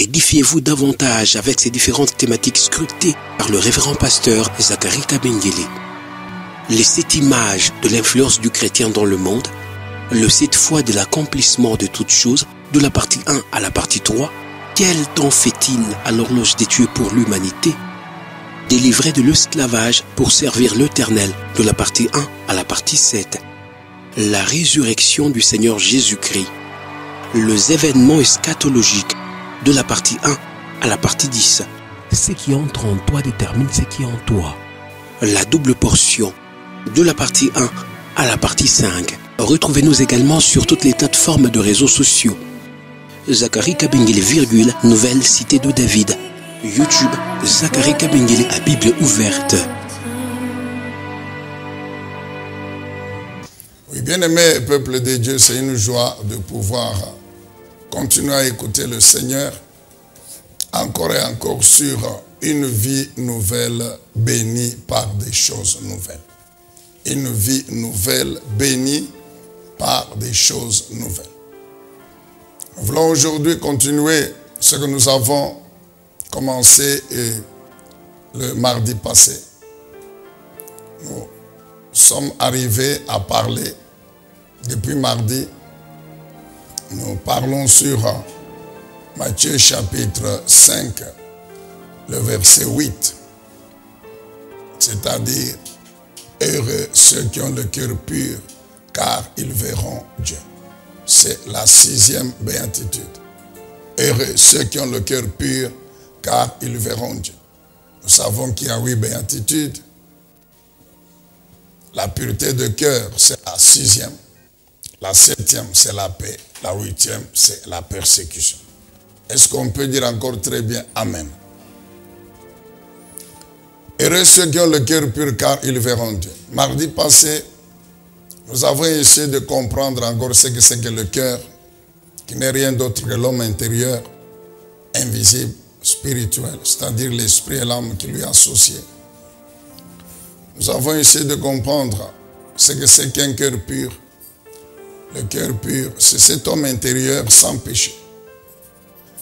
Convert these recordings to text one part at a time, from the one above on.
Édifiez-vous davantage avec ces différentes thématiques scrutées par le révérend pasteur Zacharie Kabengele. Les 7 images de l'influence du chrétien dans le monde, le 7 fois de l'accomplissement de toutes choses, de la partie 1 à la partie 3, quel temps fait-il à l'horloge des dieux pour l'humanité? Délivré de l'esclavage pour servir l'Éternel, de la partie 1 à la partie 7. La résurrection du Seigneur Jésus-Christ. Les événements eschatologiques, de la partie 1 à la partie 10. Ce qui entre en toi détermine ce qui est en toi. La double portion, de la partie 1 à la partie 5. Retrouvez-nous également sur toutes les plateformes de réseaux sociaux. Zacharie Kabengele, Nouvelle Cité de David. YouTube, Zacharie Kabengele à Bible ouverte. Oui, bien-aimé peuple de Dieu, c'est une joie de pouvoir continuer à écouter le Seigneur encore et encore sur une vie nouvelle bénie par des choses nouvelles. Une vie nouvelle bénie par des choses nouvelles. Nous voulons aujourd'hui continuer ce que nous avons commencé le mardi passé. Nous sommes arrivés à parler depuis mardi. Nous parlons sur Matthieu chapitre 5, le verset 8. C'est-à-dire, heureux ceux qui ont le cœur pur, car ils verront Dieu. C'est la 6e béatitude. Heureux ceux qui ont le cœur pur, car ils verront Dieu. Nous savons qu'il y a 8 béatitudes. La pureté de cœur, c'est la 6e. La 7e, c'est la paix. La 8e, c'est la persécution. Est-ce qu'on peut dire encore très bien Amen? Heureux ceux qui ont le cœur pur, car ils verront Dieu. Mardi passé, nous avons essayé de comprendre encore ce que c'est que le cœur, qui n'est rien d'autre que l'homme intérieur, invisible, spirituel, c'est-à-dire l'esprit et l'âme qui lui est associé. Nous avons essayé de comprendre ce que c'est qu'un cœur pur. Le cœur pur, c'est cet homme intérieur sans péché.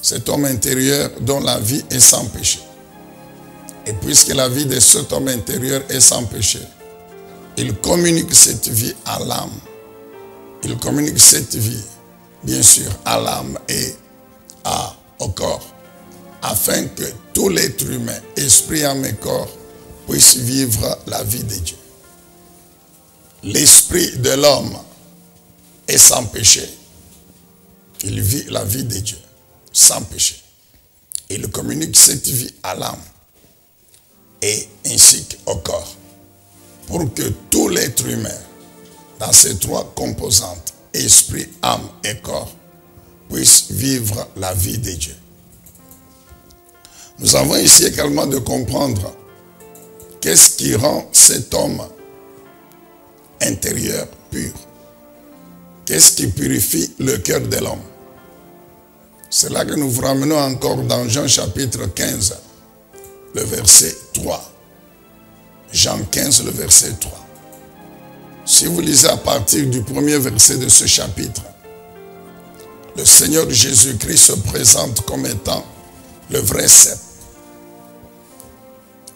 Cet homme intérieur dont la vie est sans péché. Et puisque la vie de cet homme intérieur est sans péché, il communique cette vie à l'âme. Il communique cette vie, bien sûr, à l'âme et au corps, afin que tout l'être humain, esprit, âme et corps, puisse vivre la vie de Dieu. L'esprit de l'homme est sans péché. Il vit la vie de Dieu, sans péché. Il communique cette vie à l'âme et ainsi qu'au corps, pour que tout l'être humain, dans ces 3 composantes, esprit, âme et corps, puisse vivre la vie de Dieu. Nous avons ici également de comprendre qu'est-ce qui rend cet homme intérieur pur. Qu'est-ce qui purifie le cœur de l'homme? C'est là que nous vous ramenons encore dans Jean chapitre 15, le verset 3. Jean 15, le verset 3. Si vous lisez à partir du premier verset de ce chapitre, le Seigneur Jésus-Christ se présente comme étant le vrai cep,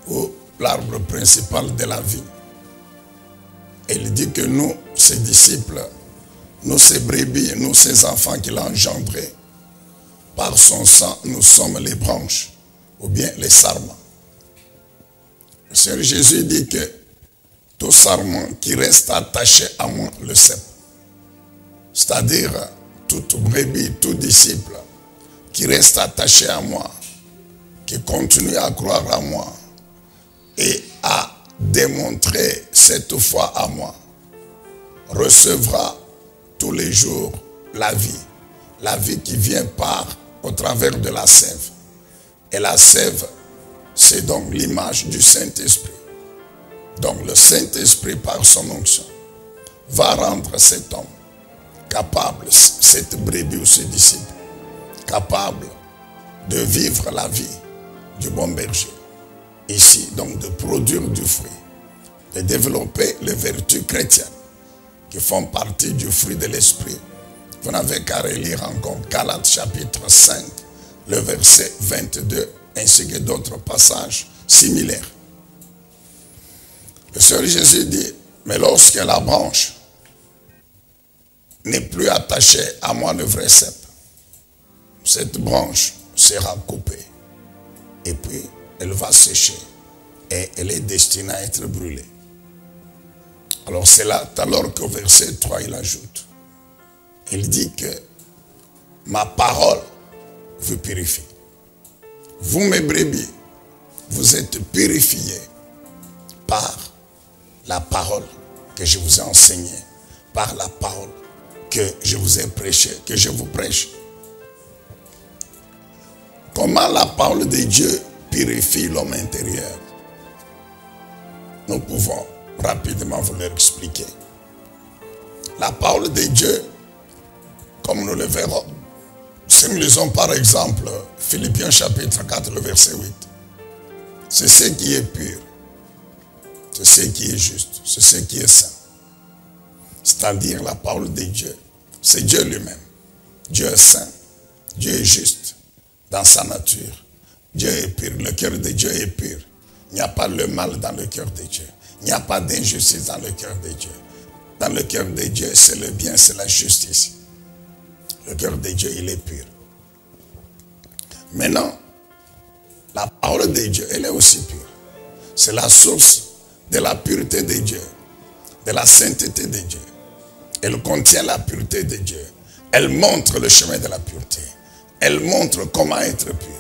ou l'arbre principal de la vie. Et il dit que nous, ses disciples, nous, ses brebis, nous, ses enfants qu'il a engendrés, par son sang, nous sommes les branches, ou bien les sarments. Le Seigneur Jésus dit que tout sarment qui reste attaché à moi, le cep, c'est-à-dire toute brebis, tout disciple qui reste attaché à moi, qui continue à croire à moi et à démontrer cette foi à moi, recevra tous les jours la vie qui vient au travers de la sève. Et la sève, c'est donc l'image du Saint-Esprit. Donc le Saint-Esprit, par son onction, va rendre cet homme capable, cette brebis ou ce disciple, capable de vivre la vie du bon berger. Ici, donc, de produire du fruit, de développer les vertus chrétiennes qui font partie du fruit de l'esprit. Vous n'avez qu'à relire encore Galates chapitre 5, le verset 22, ainsi que d'autres passages similaires. Le Seigneur Jésus dit, mais lorsque la branche n'est plus attachée à moi, le vrai cep, cette branche sera coupée. Et puis, elle va sécher. Et elle est destinée à être brûlée. Alors c'est là, alors qu'au verset 3, il ajoute. Il dit que ma parole vous purifie. Vous, mes brebis, vous êtes purifiés par la parole que je vous ai enseignée, par la parole que je vous ai prêchée, que je vous prêche. Comment la parole de Dieu purifie l'homme intérieur? Nous pouvons rapidement vous l'expliquer. La parole de Dieu, comme nous le verrons, si nous lisons par exemple Philippiens chapitre 4, le verset 8, c'est ce qui est pur, c'est ce qui est juste, c'est ce qui est saint. C'est-à-dire la parole de Dieu, c'est Dieu lui-même. Dieu est saint, Dieu est juste dans sa nature. Dieu est pur, le cœur de Dieu est pur. Il n'y a pas le mal dans le cœur de Dieu. Il n'y a pas d'injustice dans le cœur de Dieu. Dans le cœur de Dieu, c'est le bien, c'est la justice. Le cœur de Dieu, il est pur. Maintenant, la parole de Dieu, elle est aussi pure. C'est la source de la pureté de Dieu, de la sainteté de Dieu. Elle contient la pureté de Dieu. Elle montre le chemin de la pureté. Elle montre comment être pur.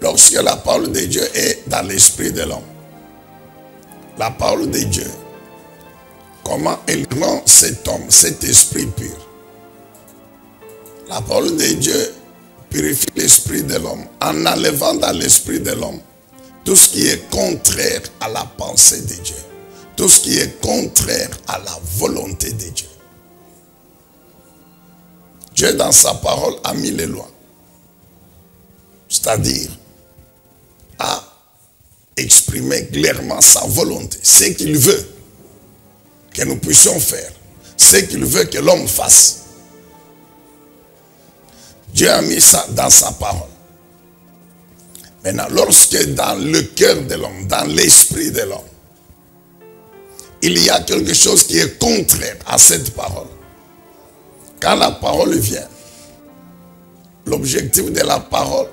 Lorsque la parole de Dieu est dans l'esprit de l'homme, la parole de Dieu, comment elle rend cet homme, cet esprit pur? La parole de Dieu purifie l'esprit de l'homme en enlevant dans l'esprit de l'homme tout ce qui est contraire à la pensée de Dieu, tout ce qui est contraire à la volonté de Dieu. Dieu dans sa parole a mis les lois, c'est-à-dire a exprimé clairement sa volonté, ce qu'il veut que nous puissions faire, ce qu'il veut que l'homme fasse. Dieu a mis ça dans sa parole. Maintenant, lorsque dans le cœur de l'homme, dans l'esprit de l'homme, il y a quelque chose qui est contraire à cette parole, quand la parole vient, l'objectif de la parole,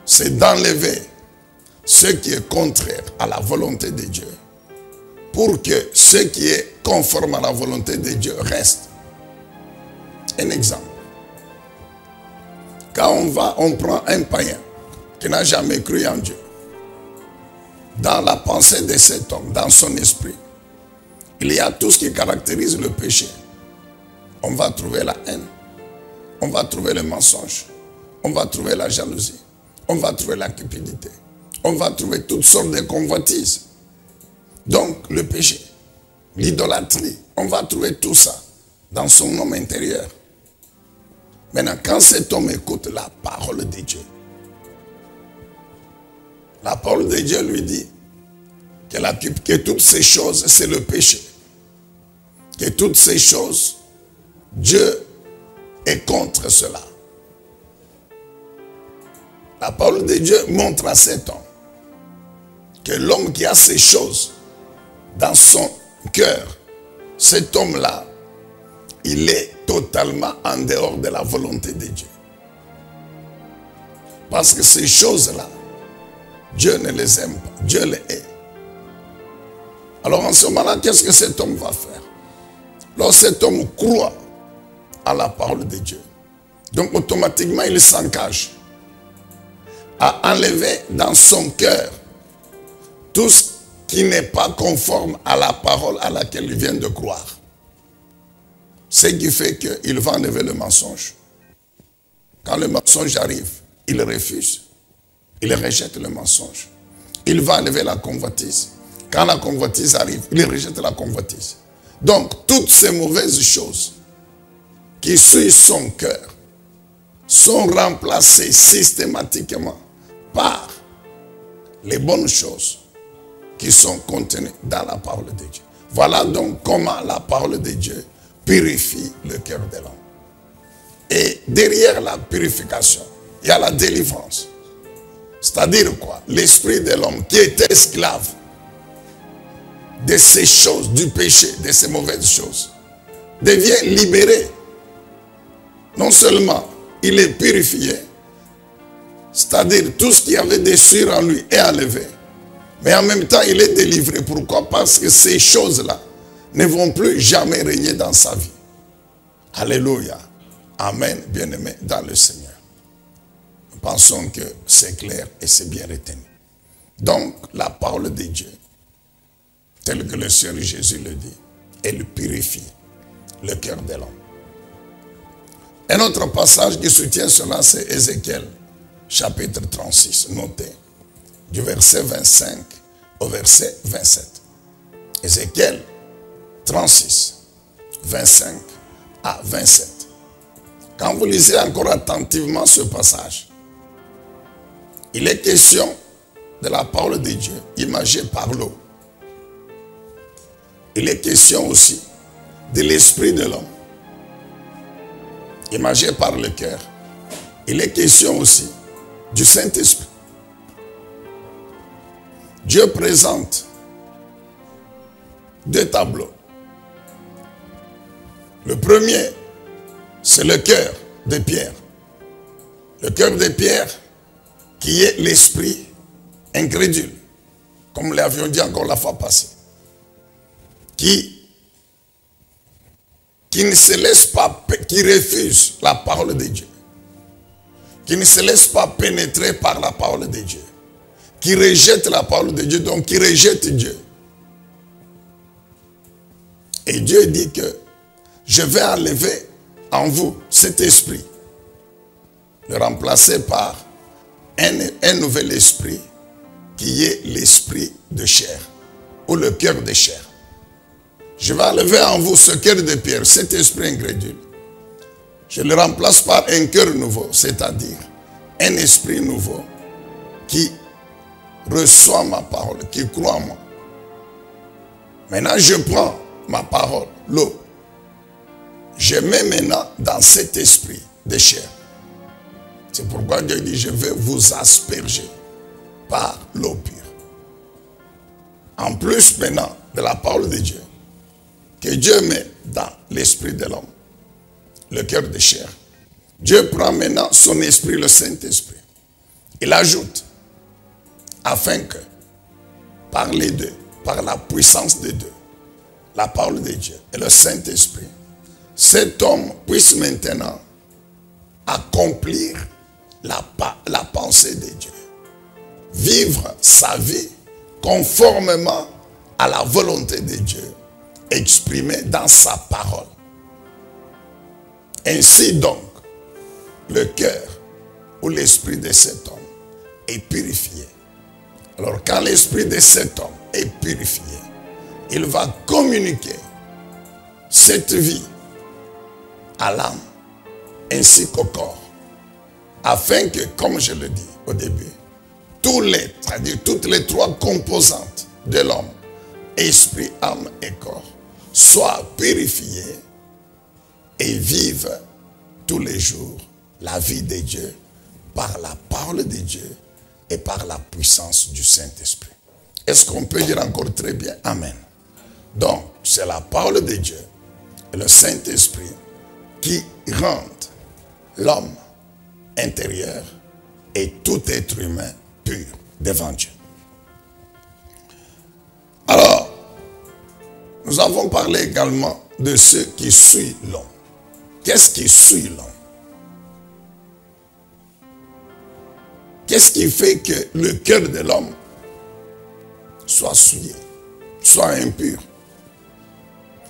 c'est d'enlever ce qui est contraire à la volonté de Dieu, pour que ce qui est conforme à la volonté de Dieu reste. Un exemple. Quand on prend un païen qui n'a jamais cru en Dieu, dans la pensée de cet homme, dans son esprit, il y a tout ce qui caractérise le péché. On va trouver la haine, on va trouver le mensonge, on va trouver la jalousie, on va trouver la cupidité, on va trouver toutes sortes de convoitises. Donc le péché, l'idolâtrie, on va trouver tout ça dans son homme intérieur. Maintenant, quand cet homme écoute la parole de Dieu, la parole de Dieu lui dit que toutes ces choses, c'est le péché. Que toutes ces choses, Dieu est contre cela. La parole de Dieu montre à cet homme que l'homme qui a ces choses dans son cœur, cet homme-là, il est totalement en dehors de la volonté de Dieu. Parce que ces choses-là, Dieu ne les aime pas, Dieu les hait. Alors en ce moment-là, qu'est-ce que cet homme va faire? Lorsque cet homme croit à la parole de Dieu, donc automatiquement il s'engage à enlever dans son cœur tout ce qui n'est pas conforme à la parole à laquelle il vient de croire. Ce qui fait qu'il va enlever le mensonge. Quand le mensonge arrive, il refuse. Il rejette le mensonge. Il va enlever la convoitise. Quand la convoitise arrive, il rejette la convoitise. Donc, toutes ces mauvaises choses qui suivent son cœur sont remplacées systématiquement par les bonnes choses qui sont contenues dans la parole de Dieu. Voilà donc comment la parole de Dieu purifie le cœur de l'homme. Et derrière la purification, il y a la délivrance. C'est-à-dire quoi? L'esprit de l'homme qui était esclave de ces choses, du péché, de ces mauvaises choses, devient libéré. Non seulement il est purifié, c'est-à-dire tout ce qui avait des souillures en lui est enlevé, mais en même temps il est délivré. Pourquoi? Parce que ces choses-là ne vont plus jamais régner dans sa vie. Alléluia. Amen, bien-aimés dans le Seigneur. Nous pensons que c'est clair et c'est bien retenu. Donc, la parole de Dieu, telle que le Seigneur Jésus le dit, elle purifie le cœur de l'homme. Un autre passage qui soutient cela, c'est Ézéchiel, chapitre 36, notez, du verset 25 au verset 27. Ézéchiel 36, 25 à 27. Quand vous lisez encore attentivement ce passage, il est question de la parole de Dieu imagée par l'eau. Il est question aussi de l'esprit de l'homme, imagé par le cœur. Il est question aussi du Saint-Esprit. Dieu présente deux tableaux. Le premier, c'est le cœur de pierre. Le cœur de pierre qui est l'esprit incrédule, comme l'avions dit encore la fois passée. Qui ne se laisse pas, qui refuse la parole de Dieu. Qui ne se laisse pas pénétrer par la parole de Dieu. Qui rejette la parole de Dieu, donc qui rejette Dieu. Et Dieu dit que je vais enlever en vous cet esprit, le remplacer par un nouvel esprit qui est l'esprit de chair, ou le cœur de chair. Je vais enlever en vous ce cœur de pierre, cet esprit incrédule. Je le remplace par un cœur nouveau, c'est-à-dire un esprit nouveau qui reçoit ma parole, qui croit en moi. Maintenant, je prends ma parole, l'eau. Je mets maintenant dans cet esprit de chair. C'est pourquoi Dieu dit, je vais vous asperger par l'eau pure. En plus maintenant de la parole de Dieu, que Dieu met dans l'esprit de l'homme, le cœur de chair. Dieu prend maintenant son esprit, le Saint-Esprit. Il ajoute, afin que, par les deux, par la puissance des deux, la parole de Dieu et le Saint-Esprit, cet homme puisse maintenant accomplir la pensée de Dieu. Vivre sa vie conformément à la volonté de Dieu exprimée dans sa parole. Ainsi donc, le cœur ou l'esprit de cet homme est purifié. Alors quand l'esprit de cet homme est purifié, il va communiquer cette vie à l'âme ainsi qu'au corps, afin que, comme je le dis au début, c'est-à-dire toutes les trois composantes de l'homme, esprit, âme et corps, soient purifiées et vivent tous les jours la vie de Dieu par la parole de Dieu et par la puissance du Saint-Esprit. Est-ce qu'on peut dire encore très bien Amen? Donc, c'est la parole de Dieu et le Saint-Esprit qui rendent l'homme intérieur et tout être humain pur devant Dieu. Alors, nous avons parlé également de ceux qui suivent l'homme. Qu'est-ce qui suit l'homme? Qu'est-ce qui fait que le cœur de l'homme soit souillé, soit impur?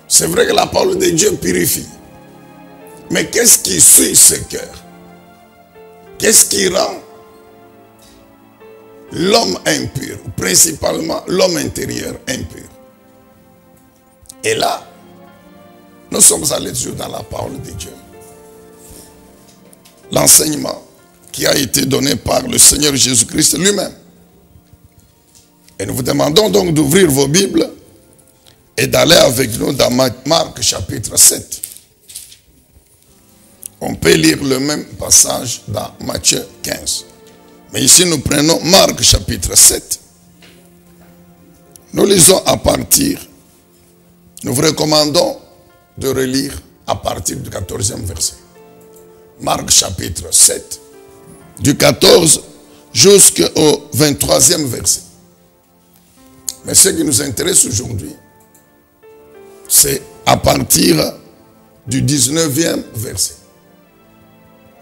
C'est vrai que la parole de Dieu purifie. Mais qu'est-ce qui suit ce cœur? Qu'est-ce qui rend l'homme impur, principalement l'homme intérieur impur? Et là, nous sommes allés toujours dans la parole de Dieu. L'enseignement qui a été donné par le Seigneur Jésus-Christ lui-même. Et nous vous demandons donc d'ouvrir vos Bibles et d'aller avec nous dans Marc chapitre 7. On peut lire le même passage dans Matthieu 15. Mais ici, nous prenons Marc chapitre 7. Nous lisons à partir, nous vous recommandons de relire à partir du 14e verset. Marc chapitre 7, du 14 jusqu'au 23e verset. Mais ce qui nous intéresse aujourd'hui, c'est à partir du 19e verset.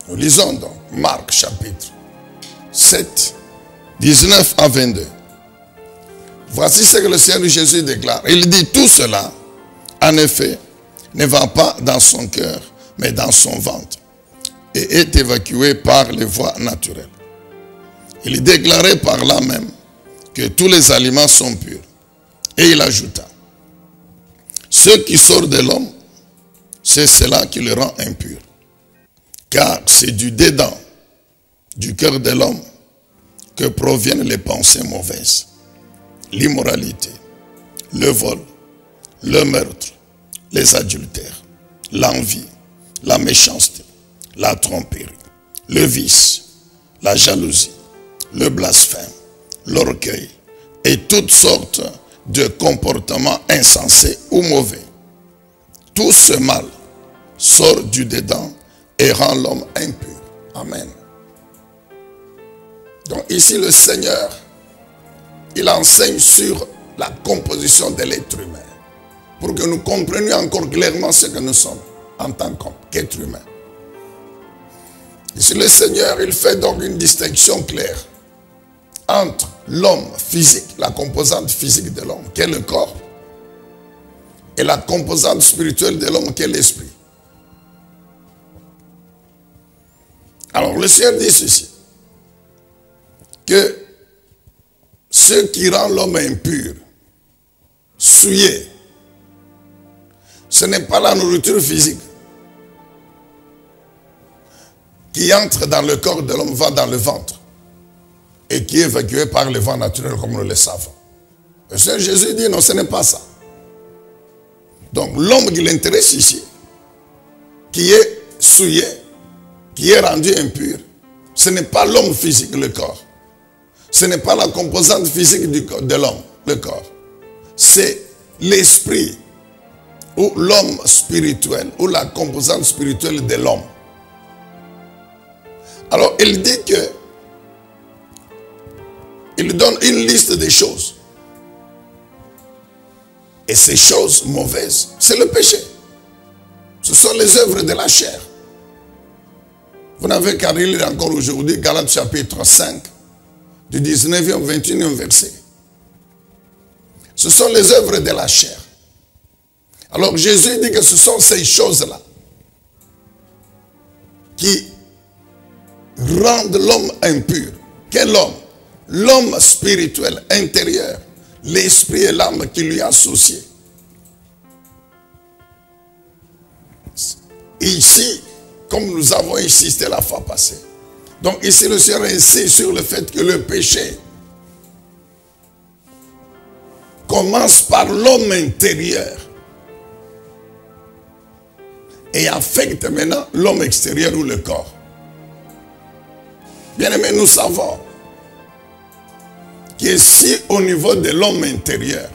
Nous lisons donc Marc chapitre 7, 19 à 22. Voici ce que le Seigneur Jésus déclare. Il dit: tout cela, en effet, ne va pas dans son cœur, mais dans son ventre, et est évacué par les voies naturelles. Il déclarait par là même que tous les aliments sont purs. Et il ajouta: ce qui sort de l'homme, c'est cela qui le rend impur. Car c'est du dedans, du cœur de l'homme, que proviennent les pensées mauvaises, l'immoralité, le vol, le meurtre, les adultères, l'envie, la méchanceté, la tromperie, le vice, la jalousie, le blasphème, l'orgueil et toutes sortes de comportements insensés ou mauvais. Tout ce mal sort du dedans et rend l'homme impur. Amen. Donc ici le Seigneur, il enseigne sur la composition de l'être humain, pour que nous comprenions encore clairement ce que nous sommes en tant qu'être humain. Ici le Seigneur, il fait donc une distinction claire entre l'homme physique, la composante physique de l'homme, qui est le corps, et la composante spirituelle de l'homme, qui est l'esprit. Alors le Seigneur dit ceci, que ce qui rend l'homme impur, souillé, ce n'est pas la nourriture physique qui entre dans le corps de l'homme, va dans le ventre, et qui est évacué par le vent naturel comme nous le savons. Le Seigneur Jésus dit non, ce n'est pas ça. Donc l'homme qui l'intéresse ici, qui est souillé, qui est rendu impur, ce n'est pas l'homme physique, le corps. Ce n'est pas la composante physique de l'homme, le corps. C'est l'esprit ou l'homme spirituel ou la composante spirituelle de l'homme. Alors il dit que il donne une liste des choses. Et ces choses mauvaises, c'est le péché. Ce sont les œuvres de la chair. Vous n'avez qu'à lire encore aujourd'hui Galates chapitre 5, du 19e au 21e verset. Ce sont les œuvres de la chair. Alors Jésus dit que ce sont ces choses-là qui rendent l'homme impur. Quel homme? L'homme spirituel, intérieur, l'esprit et l'âme qui lui est associé. Ici, comme nous avons insisté la fois passée, donc ici le Seigneur insiste sur le fait que le péché commence par l'homme intérieur et affecte maintenant l'homme extérieur ou le corps. Bien aimé, nous savons que si au niveau de l'homme intérieur,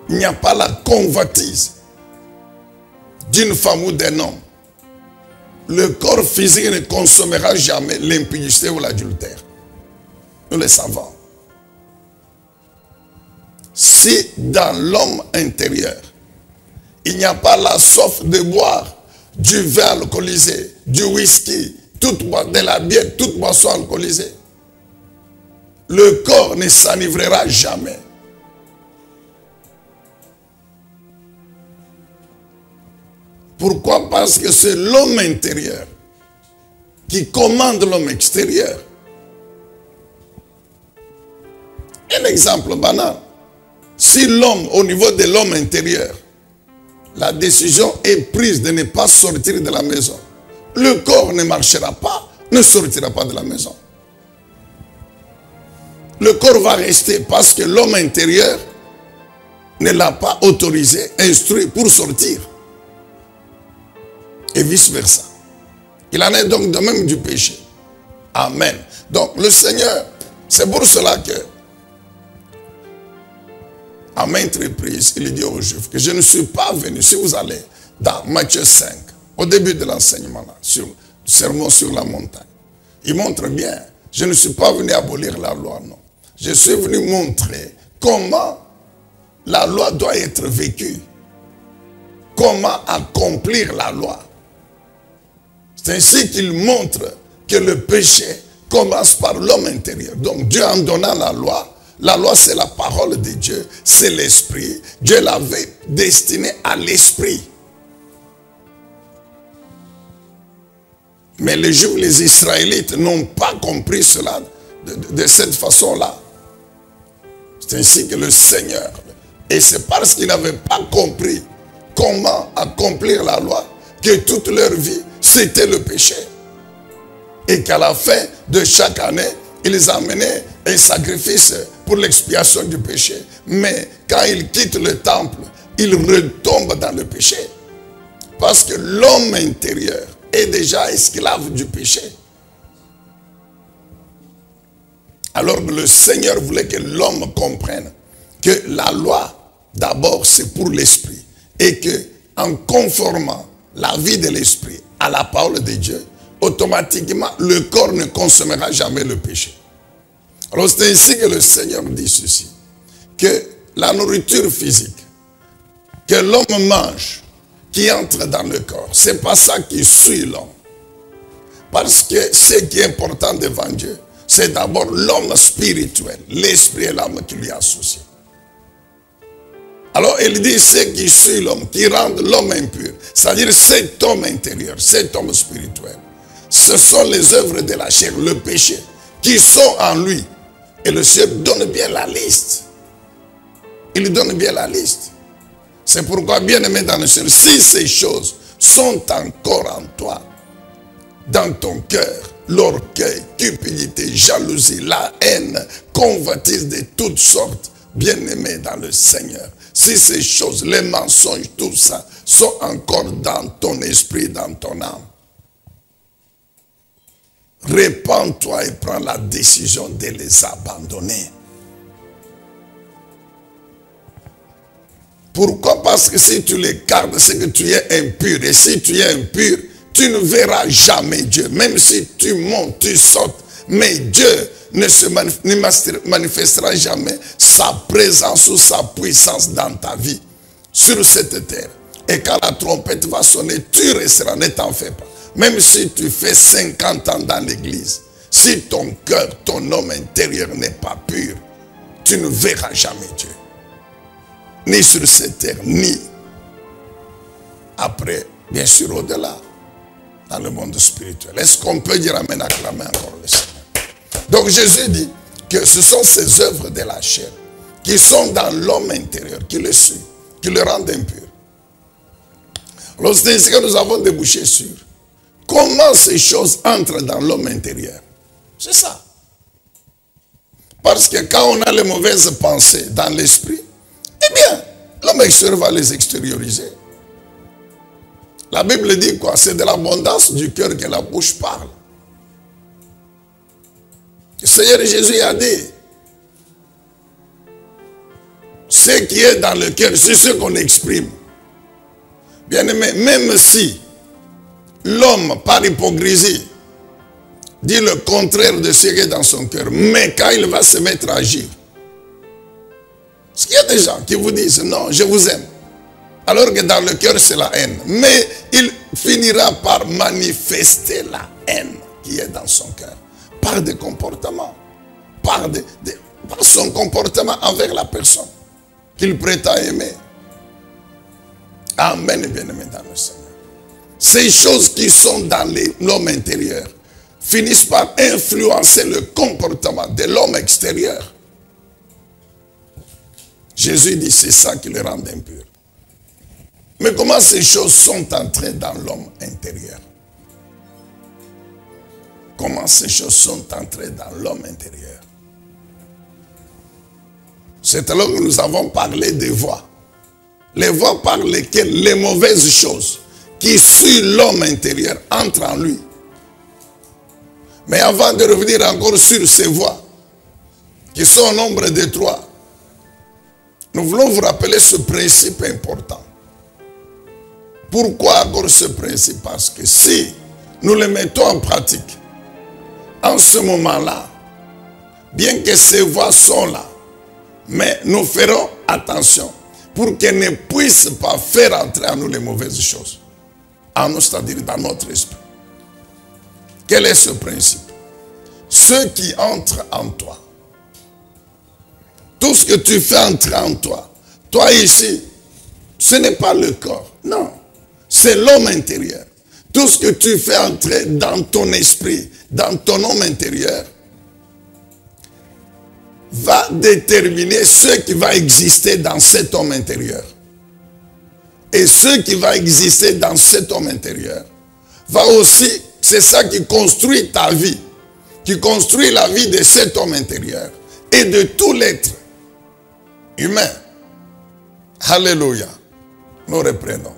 il n'y a pas la convoitise d'une femme ou d'un homme, le corps physique ne consommera jamais l'impudicité ou l'adultère. Nous le savons. Si dans l'homme intérieur, il n'y a pas la soif de boire du vin alcoolisé, du whisky, de la bière, toute boisson alcoolisée, le corps ne s'enivrera jamais. Pourquoi? Parce que c'est l'homme intérieur qui commande l'homme extérieur. Un exemple banal. Si l'homme, au niveau de l'homme intérieur, la décision est prise de ne pas sortir de la maison, le corps ne marchera pas, ne sortira pas de la maison. Le corps va rester parce que l'homme intérieur ne l'a pas autorisé, instruit pour sortir. et vice-versa. Il en est donc de même du péché. Amen. Donc le Seigneur, c'est pour cela que, à maintes reprises, il dit aux Juifs que je ne suis pas venu, si vous allez dans Matthieu 5, au début de l'enseignement, sur le sermon sur la montagne, il montre bien, je ne suis pas venu abolir la loi, non. Je suis venu montrer comment la loi doit être vécue. Comment accomplir la loi. C'est ainsi qu'il montre que le péché commence par l'homme intérieur. Donc Dieu en donnant la loi c'est la parole de Dieu, c'est l'esprit. Dieu l'avait destiné à l'esprit. Mais les Juifs, les Israélites n'ont pas compris cela de cette façon-là. C'est ainsi que le Seigneur, et c'est parce qu'ils n'avaient pas compris comment accomplir la loi, que toute leur vie, c'était le péché. Et qu'à la fin de chaque année, ils amenaient un sacrifice pour l'expiation du péché. Mais quand ils quittent le temple, ils retombent dans le péché. Parce que l'homme intérieur est déjà esclave du péché. Alors que le Seigneur voulait que l'homme comprenne que la loi, d'abord, c'est pour l'esprit. Et que, en conformant la vie de l'esprit à la parole de Dieu, automatiquement, le corps ne consommera jamais le péché. Alors c'est ainsi que le Seigneur dit ceci, que la nourriture physique que l'homme mange, qui entre dans le corps, c'est pas ça qui suit l'homme. Parce que ce qui est important devant Dieu, c'est d'abord l'homme spirituel, l'esprit et l'âme qui lui associent. Alors il dit ce qui suit l'homme, qui rend l'homme impur, c'est-à-dire cet homme intérieur, cet homme spirituel. Ce sont les œuvres de la chair, le péché, qui sont en lui. Et le Seigneur donne bien la liste. Il donne bien la liste. C'est pourquoi, bien aimé dans le Seigneur, si ces choses sont encore en toi, dans ton cœur, l'orgueil, cupidité, jalousie, la haine, convoitise de toutes sortes, bien aimé dans le Seigneur, si ces choses, les mensonges, tout ça, sont encore dans ton esprit, dans ton âme, répands-toi et prends la décision de les abandonner. Pourquoi? Parce que si tu les gardes, c'est que tu es impur. Et si tu es impur, tu ne verras jamais Dieu. Même si tu montes, tu sautes. Mais Dieu ne manifestera jamais sa présence ou sa puissance dans ta vie, sur cette terre. Et quand la trompette va sonner, tu resteras, ne t'en fais pas. Même si tu fais 50 ans dans l'église, si ton cœur, ton homme intérieur n'est pas pur, tu ne verras jamais Dieu. Ni sur cette terre, ni après, bien sûr au-delà, dans le monde spirituel. Est-ce qu'on peut dire amen, acclamer encore le Seigneur? Donc Jésus dit que ce sont ces œuvres de la chair qui sont dans l'homme intérieur, qui le suit, qui le rendent impur. Alors c'est ainsi que nous avons débouché sur comment ces choses entrent dans l'homme intérieur. C'est ça. Parce que quand on a les mauvaises pensées dans l'esprit, eh bien, l'homme extérieur va les extérioriser. La Bible dit quoi? C'est de l'abondance du cœur que la bouche parle. Le Seigneur Jésus a dit, ce qui est dans le cœur, c'est ce qu'on exprime. Bien aimé, même si l'homme, par hypocrisie, dit le contraire de ce qui est dans son cœur, mais quand il va se mettre à agir, parce qu'il y a des gens qui vous disent, non, je vous aime, alors que dans le cœur c'est la haine, mais il finira par manifester la haine qui est dans son cœur, par des comportements, par son comportement envers la personne qu'il prétend aimer. Amen, bien-aimé dans le Seigneur. Ces choses qui sont dans l'homme intérieur finissent par influencer le comportement de l'homme extérieur. Jésus dit, c'est ça qui le rend impur. Mais comment ces choses sont entrées dans l'homme intérieur? Comment ces choses sont entrées dans l'homme intérieur? C'est alors que nous avons parlé des voies. Les voies par lesquelles les mauvaises choses qui suit l'homme intérieur entre en lui. Mais avant de revenir encore sur ces voies, qui sont au nombre de 3, nous voulons vous rappeler ce principe important. Pourquoi encore ce principe? Parce que si nous le mettons en pratique, en ce moment-là, bien que ces voies sont là, mais nous ferons attention pour qu'elles ne puissent pas faire entrer en nous les mauvaises choses. En nous, c'est-à-dire dans notre esprit. Quel est ce principe? Ceux qui entrent en toi, tout ce que tu fais entrer en toi, toi ici, ce n'est pas le corps, non, c'est l'homme intérieur. Tout ce que tu fais entrer dans ton esprit, dans ton homme intérieur, va déterminer ce qui va exister dans cet homme intérieur. Et ce qui va exister dans cet homme intérieur va aussi, c'est ça qui construit ta vie, qui construit la vie de cet homme intérieur et de tout l'être humain. Alléluia. Nous reprenons.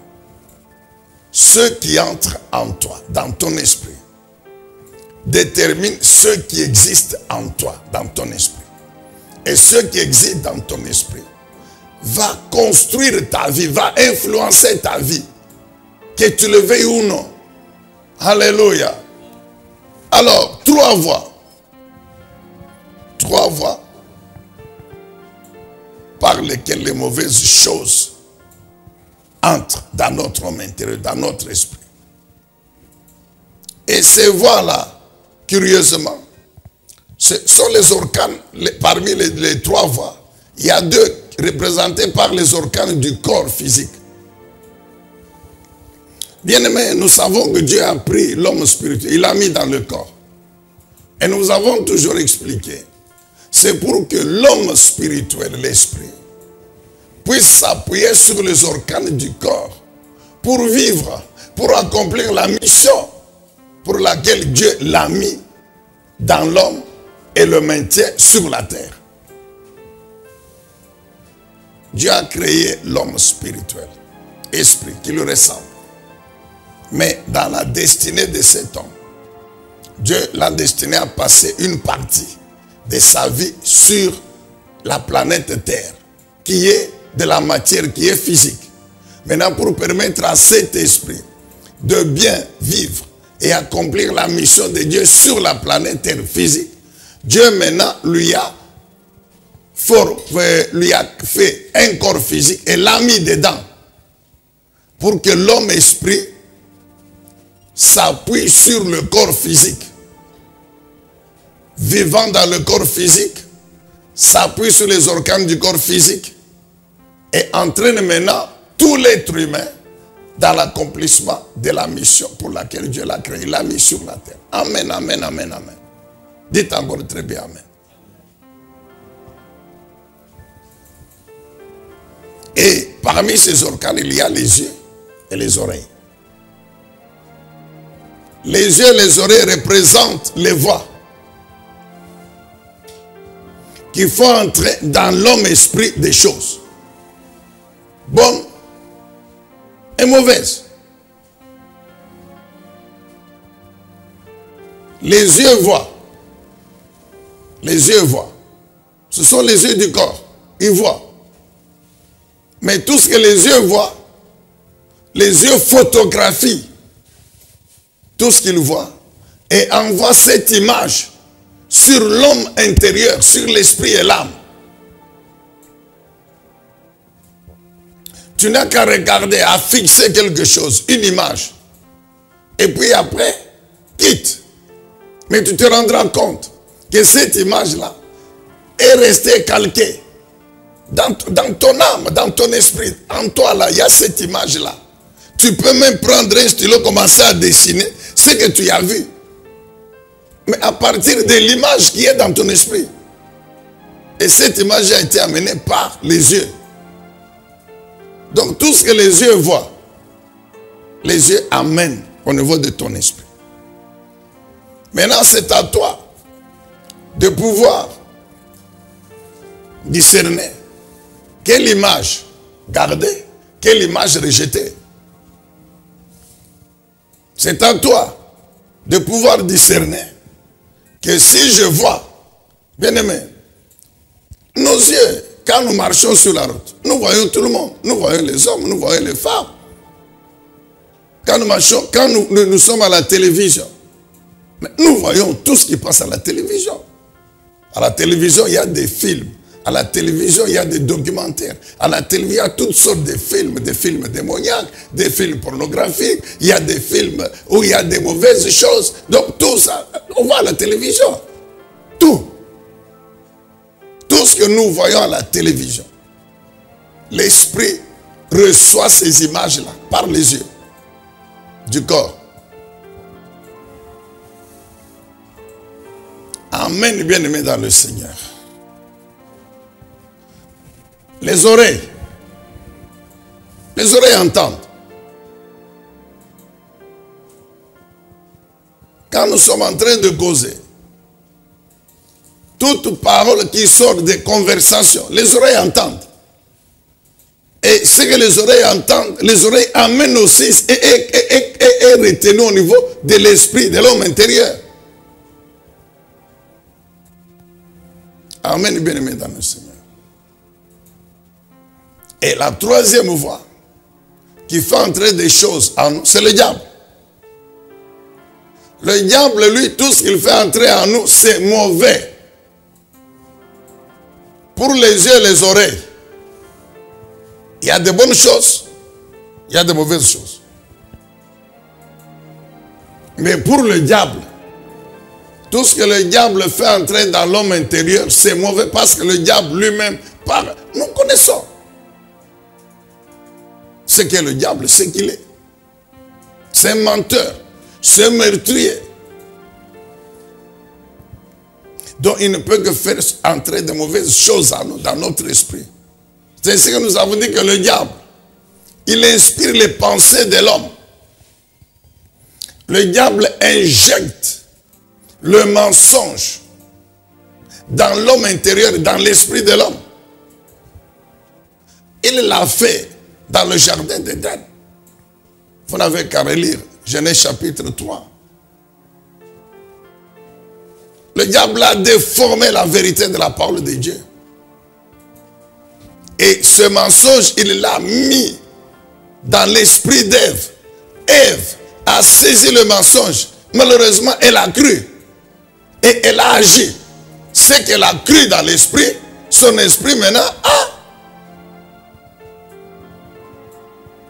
Ce qui entre en toi, dans ton esprit, détermine ce qui existe en toi, dans ton esprit. Et ce qui existe dans ton esprit va construire ta vie, va influencer ta vie, que tu le veuilles ou non. Alléluia. Alors, 3 voies. 3 voies par lesquelles les mauvaises choses entrent dans notre homme intérieur, dans notre esprit. Et ces voies-là, curieusement, ce sont les organes, parmi les 3 voies, il y a 2 représentés par les organes du corps physique. Bien-aimés, nous savons que Dieu a pris l'homme spirituel, il l'a mis dans le corps. Et nous avons toujours expliqué, c'est pour que l'homme spirituel, l'esprit, puisse s'appuyer sur les organes du corps pour vivre, pour accomplir la mission pour laquelle Dieu l'a mis dans l'homme et le maintient sur la terre. Dieu a créé l'homme spirituel, esprit qui lui ressemble. Mais dans la destinée de cet homme, Dieu l'a destiné à passer une partie de sa vie sur la planète Terre, qui est de la matière, qui est physique. Maintenant, pour permettre à cet esprit de bien vivre et accomplir la mission de Dieu sur la planète Terre physique, Dieu maintenant lui a fait un corps physique et l'a mis dedans pour que l'homme esprit s'appuie sur le corps physique. Vivant dans le corps physique, s'appuie sur les organes du corps physique et entraîne maintenant tout l'être humain dans l'accomplissement de la mission pour laquelle Dieu l'a créé, l'a mis sur la terre. Amen, amen, amen, amen. Dites encore très bien amen. Et parmi ces organes, il y a les yeux et les oreilles. Les yeux et les oreilles représentent les voies qui font entrer dans l'homme esprit des choses bonnes et mauvaises. Les yeux voient. Les yeux voient. Ce sont les yeux du corps. Ils voient. Mais tout ce que les yeux voient, les yeux photographient tout ce qu'ils voient et envoient cette image sur l'homme intérieur, sur l'esprit et l'âme. Tu n'as qu'à regarder, à fixer quelque chose, une image. Et puis après, quitte. Mais tu te rendras compte que cette image-là est restée calquée dans ton âme, dans ton esprit. En toi, là, il y a cette image-là. Tu peux même prendre un stylo, commencer à dessiner ce que tu as vu. Mais à partir de l'image qui est dans ton esprit. Et cette image a été amenée par les yeux. Donc tout ce que les yeux voient, les yeux amènent au niveau de ton esprit. Maintenant, c'est à toi de pouvoir discerner quelle image garder, quelle image rejeter. C'est à toi de pouvoir discerner que si je vois, bien aimé, nos yeux, quand nous marchons sur la route, nous voyons tout le monde. Nous voyons les hommes, nous voyons les femmes. Quand nous marchons, quand nous sommes à la télévision, mais nous voyons tout ce qui passe à la télévision. À la télévision, il y a des films. À la télévision, il y a des documentaires. À la télévision, il y a toutes sortes de films démoniaques, des films pornographiques. Il y a des films où il y a des mauvaises choses. Donc tout ça, on voit à la télévision. Tout. Tout ce que nous voyons à la télévision. L'esprit reçoit ces images-là par les yeux du corps. Amen, bien-aimés dans le Seigneur. Les oreilles entendent. Quand nous sommes en train de causer, toute parole qui sort des conversations, les oreilles entendent. Et ce que les oreilles entendent, les oreilles amènent aussi et retenues au niveau de l'esprit, de l'homme intérieur. Amen, bien-aimé dans le Seigneur. Et la troisième voie qui fait entrer des choses en nous, c'est le diable. Le diable, lui, tout ce qu'il fait entrer en nous, c'est mauvais. Pour les yeux et les oreilles, il y a de bonnes choses, il y a de mauvaises choses. Mais pour le diable, tout ce que le diable fait entrer dans l'homme intérieur, c'est mauvais parce que le diable lui-même parle. Nous connaissons ce qu'est le diable, ce qu'il est. C'est un menteur, c'est un meurtrier. Donc il ne peut que faire entrer de mauvaises choses en nous, dans notre esprit. C'est ce que nous avons dit que le diable, il inspire les pensées de l'homme. Le diable injecte le mensonge dans l'homme intérieur, dans l'esprit de l'homme. Il l'a fait dans le jardin d'Éden. Vous n'avez qu'à relire Genèse chapitre 3. Le diable a déformé la vérité de la parole de Dieu. Et ce mensonge, il l'a mis dans l'esprit d'Ève. Ève a saisi le mensonge. Malheureusement, elle a cru. Et elle a agi. Ce qu'elle a cru dans l'esprit, son esprit maintenant a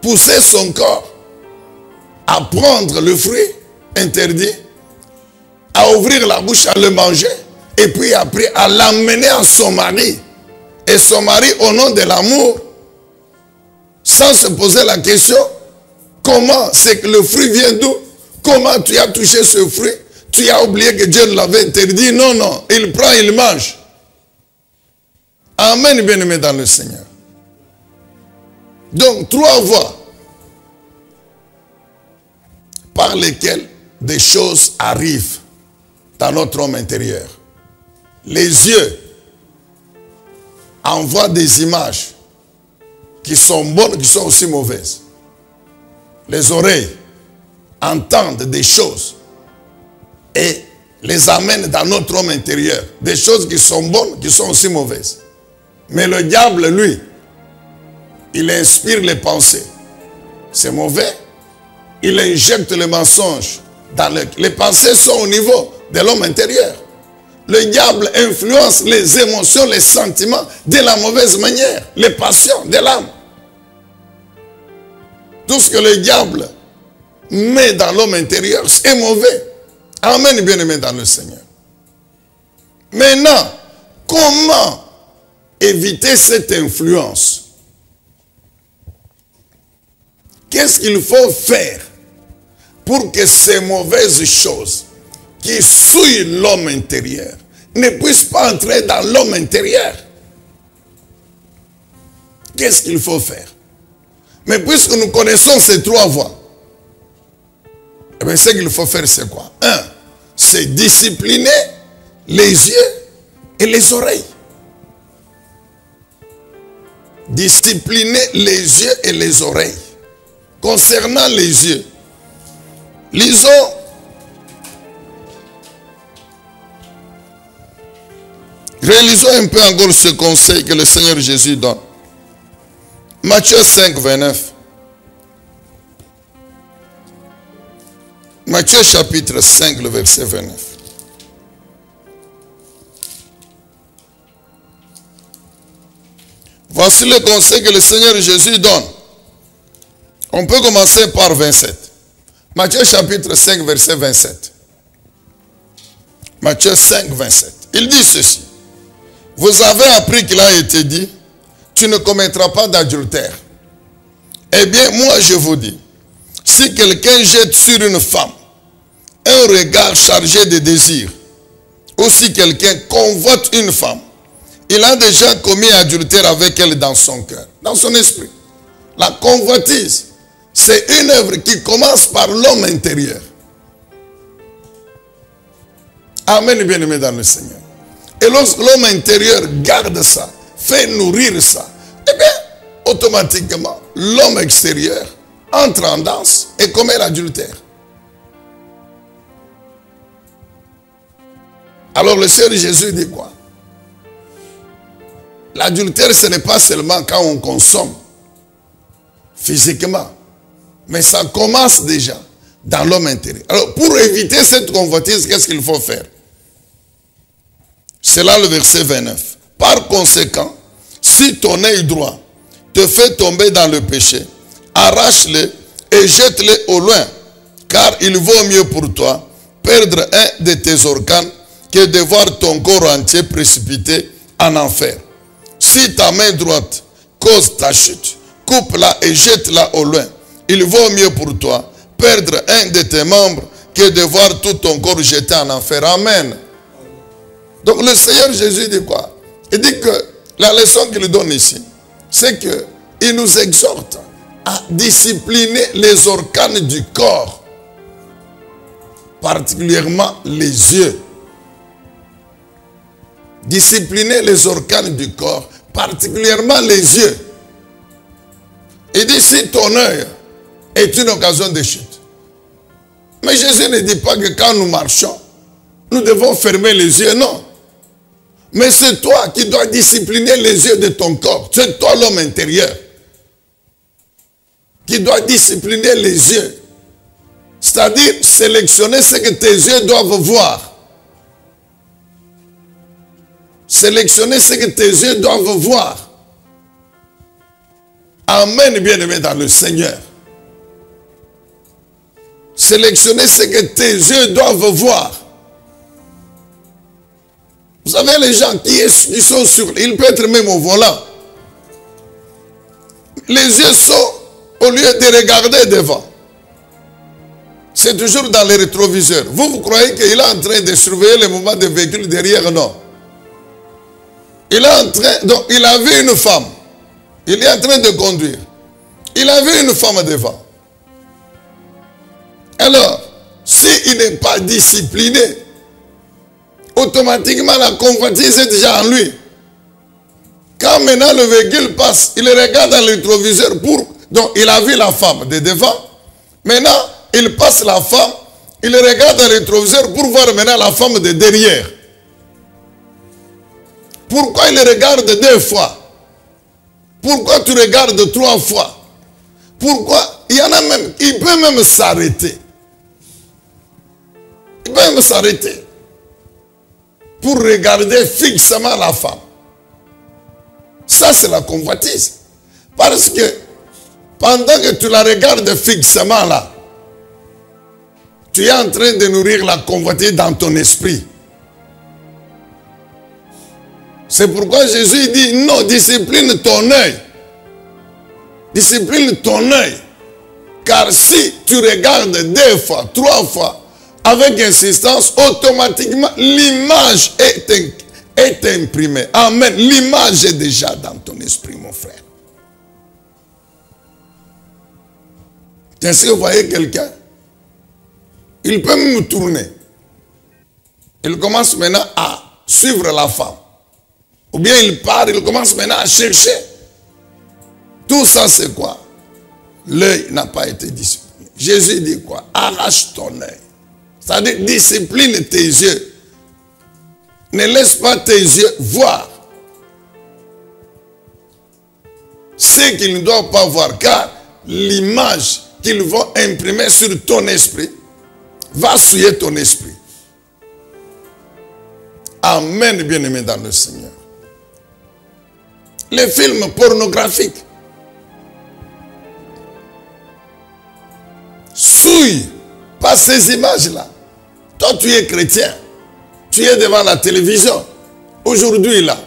poussé son corps à prendre le fruit interdit, à ouvrir la bouche, à le manger, et puis après à l'amener à son mari. Et son mari, au nom de l'amour, sans se poser la question, comment c'est que le fruit vient d'où? Comment tu as touché ce fruit? Tu as oublié que Dieu l'avait interdit? Non, non, il prend, il mange. Amen, bien-aimé dans le Seigneur. Donc, 3 voies par lesquelles des choses arrivent dans notre homme intérieur. Les yeux envoient des images qui sont bonnes, qui sont aussi mauvaises. Les oreilles entendent des choses et les amènent dans notre homme intérieur. Des choses qui sont bonnes, qui sont aussi mauvaises. Mais le diable, lui, il inspire les pensées. C'est mauvais. Il injecte le mensonge. Les pensées sont au niveau de l'homme intérieur. Le diable influence les émotions, les sentiments de la mauvaise manière, les passions de l'âme. Tout ce que le diable met dans l'homme intérieur, c'est mauvais. Amen, bien-aimé dans le Seigneur. Maintenant, comment éviter cette influence? Qu'est-ce qu'il faut faire pour que ces mauvaises choses qui souillent l'homme intérieur ne puissent pas entrer dans l'homme intérieur? Qu'est-ce qu'il faut faire? Mais puisque nous connaissons ces 3 voies, eh bien, ce qu'il faut faire, c'est quoi? 1, c'est discipliner les yeux et les oreilles. Discipliner les yeux et les oreilles. Concernant les yeux, Lisons réalisons un peu encore ce conseil que le Seigneur Jésus donne. Matthieu 5, 29. Matthieu chapitre 5, le verset 29. Voici le conseil que le Seigneur Jésus donne. On peut commencer par 27. Matthieu chapitre 5, verset 27. Matthieu 5, 27. Il dit ceci. Vous avez appris qu'il a été dit, tu ne commettras pas d'adultère. Eh bien, moi je vous dis, si quelqu'un jette sur une femme un regard chargé de désir, ou si quelqu'un convoite une femme, il a déjà commis adultère avec elle dans son cœur, dans son esprit. La convoitise, c'est une œuvre qui commence par l'homme intérieur. Amen, bien-aimé dans le Seigneur. Et lorsque l'homme intérieur garde ça, fait nourrir ça, eh bien, automatiquement, l'homme extérieur entre en danse et commet l'adultère. Alors le Seigneur Jésus dit quoi? L'adultère, ce n'est pas seulement quand on consomme physiquement, mais ça commence déjà dans l'homme intérieur. Alors pour éviter cette convoitise, qu'est-ce qu'il faut faire? C'est là le verset 29. Par conséquent, si ton œil droit te fait tomber dans le péché, arrache-le et jette-le au loin, car il vaut mieux pour toi perdre un de tes organes que de voir ton corps entier précipité en enfer. Si ta main droite cause ta chute, coupe-la et jette-la au loin. Il vaut mieux pour toi perdre un de tes membres que de voir tout ton corps jeté en enfer. Amen. Donc le Seigneur Jésus dit quoi? Il dit que la leçon qu'il donne ici, c'est qu'il nous exhorte à discipliner les organes du corps, particulièrement les yeux. Discipliner les organes du corps, particulièrement les yeux. Il dit si ton œil est une occasion de chute. Mais Jésus ne dit pas que quand nous marchons, nous devons fermer les yeux, non. Mais c'est toi qui dois discipliner les yeux de ton corps. C'est toi l'homme intérieur qui doit discipliner les yeux. C'est-à-dire sélectionner ce que tes yeux doivent voir. Sélectionner ce que tes yeux doivent voir. Amen, bien-aimé dans le Seigneur. Sélectionner ce que tes yeux doivent voir. Vous savez, les gens qui sont sur, il peut être même au volant. Les yeux sont, au lieu de regarder devant, c'est toujours dans les rétroviseurs. Vous croyez qu'il est en train de surveiller les mouvements des véhicules derrière? Non. Il est en train, donc il a vu une femme. Il est en train de conduire. Il a vu une femme devant. Alors, s'il n'est pas discipliné, automatiquement la convoitise est déjà en lui. Quand maintenant le véhicule passe, il regarde dans le rétroviseur donc il a vu la femme de devant. Maintenant, il passe la femme, il regarde dans le rétroviseur pour voir maintenant la femme de derrière. Pourquoi il regarde 2 fois? Pourquoi tu regardes 3 fois? Pourquoi? Il y en a même, il peut même s'arrêter. Il peut même s'arrêter pour regarder fixement la femme. Ça, c'est la convoitise. Parce que pendant que tu la regardes fixement là, tu es en train de nourrir la convoitise dans ton esprit. C'est pourquoi Jésus dit non, discipline ton œil. Discipline ton œil. Car si tu regardes 2 fois, 3 fois, avec insistance, automatiquement, l'image est imprimée. Amen. L'image est déjà dans ton esprit, mon frère. Ainsi, vous voyez quelqu'un, il peut me tourner. Il commence maintenant à suivre la femme. Ou bien il part, il commence maintenant à chercher. Tout ça, c'est quoi? L'œil n'a pas été discipliné. Jésus dit quoi? Arrache ton œil. C'est-à-dire, discipline tes yeux. Ne laisse pas tes yeux voir ce qu'ils ne doivent pas voir, car l'image qu'ils vont imprimer sur ton esprit va souiller ton esprit. Amen, bien-aimé dans le Seigneur. Les films pornographiques souillent par ces images-là. Toi, tu es chrétien. Tu es devant la télévision. Aujourd'hui, là,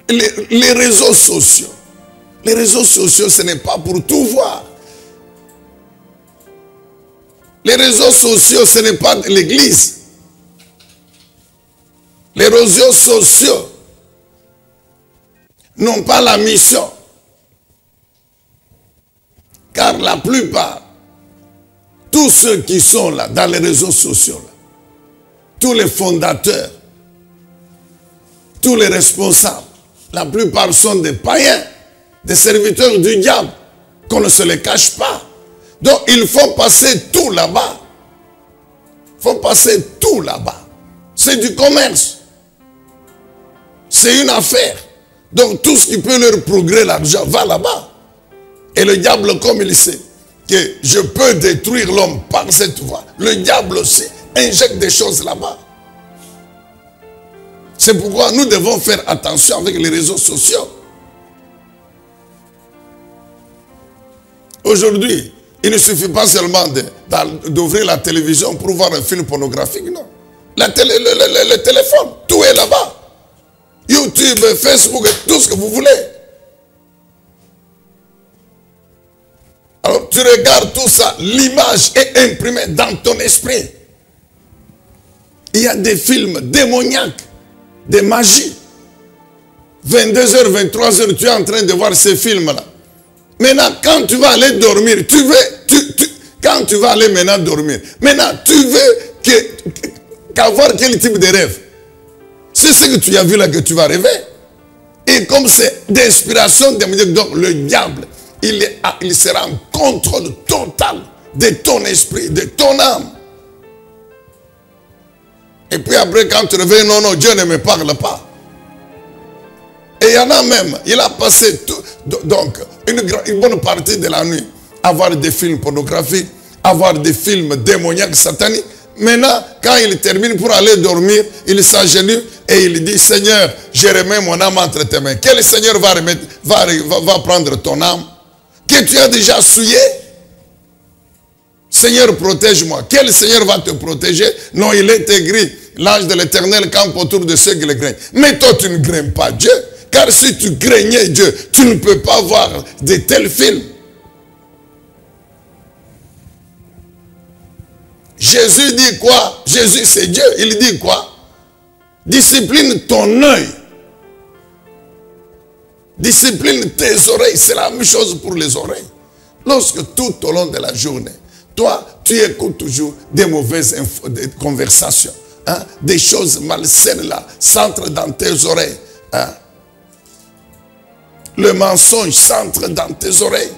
les réseaux sociaux. Les réseaux sociaux, ce n'est pas pour tout voir. Les réseaux sociaux, ce n'est pas l'église. Les réseaux sociaux n'ont pas la mission. Car la plupart, tous ceux qui sont là, dans les réseaux sociaux, là, tous les fondateurs, tous les responsables, la plupart sont des païens, des serviteurs du diable, qu'on ne se les cache pas. Donc il faut passer tout là-bas. Il faut passer tout là-bas. C'est du commerce. C'est une affaire. Donc tout ce qui peut leur procurer l'argent va là-bas. Et le diable, comme il sait que je peux détruire l'homme par cette voie, le diable aussi injecte des choses là-bas. C'est pourquoi nous devons faire attention avec les réseaux sociaux. Aujourd'hui, il ne suffit pas seulement d'ouvrir la télévision pour voir un film pornographique, non. Le téléphone, tout est là-bas. YouTube, Facebook, tout ce que vous voulez. Alors tu regardes tout ça, l'image est imprimée dans ton esprit. Il y a des films démoniaques, des magies. 22h, 23h, tu es en train de voir ces films-là. Maintenant, quand tu vas aller dormir, quand tu vas aller maintenant dormir, maintenant tu veux qu'avoir quel type de rêve? C'est ce que tu as vu là que tu vas rêver. Et comme c'est d'inspiration démoniaque, donc le diable, il sera en contrôle total de ton esprit, de ton âme. Et puis après, quand tu réveilles, non, Dieu ne me parle pas. Et il y en a même, il a passé donc une bonne partie de la nuit à voir des films pornographiques, à voir des films démoniaques, sataniques. Maintenant, quand il termine pour aller dormir, il s'agenouille et il dit, Seigneur, je remets mon âme entre tes mains. Quel Seigneur va prendre ton âme que tu as déjà souillé? Seigneur, protège-moi. Quel Seigneur va te protéger? Non, il est écrit, l'ange de l'Éternel campe autour de ceux qui le craignent. Mais toi, tu ne crains pas Dieu. Car si tu craignais Dieu, tu ne peux pas voir de tels films. Jésus dit quoi? Jésus c'est Dieu. Il dit quoi? Discipline ton œil. Discipline tes oreilles. C'est la même chose pour les oreilles. Lorsque tout au long de la journée, toi, tu écoutes toujours des mauvaises des conversations. Hein? Des choses malsaines là, s'entrent dans tes oreilles. Hein? Le mensonge s'entre dans tes oreilles.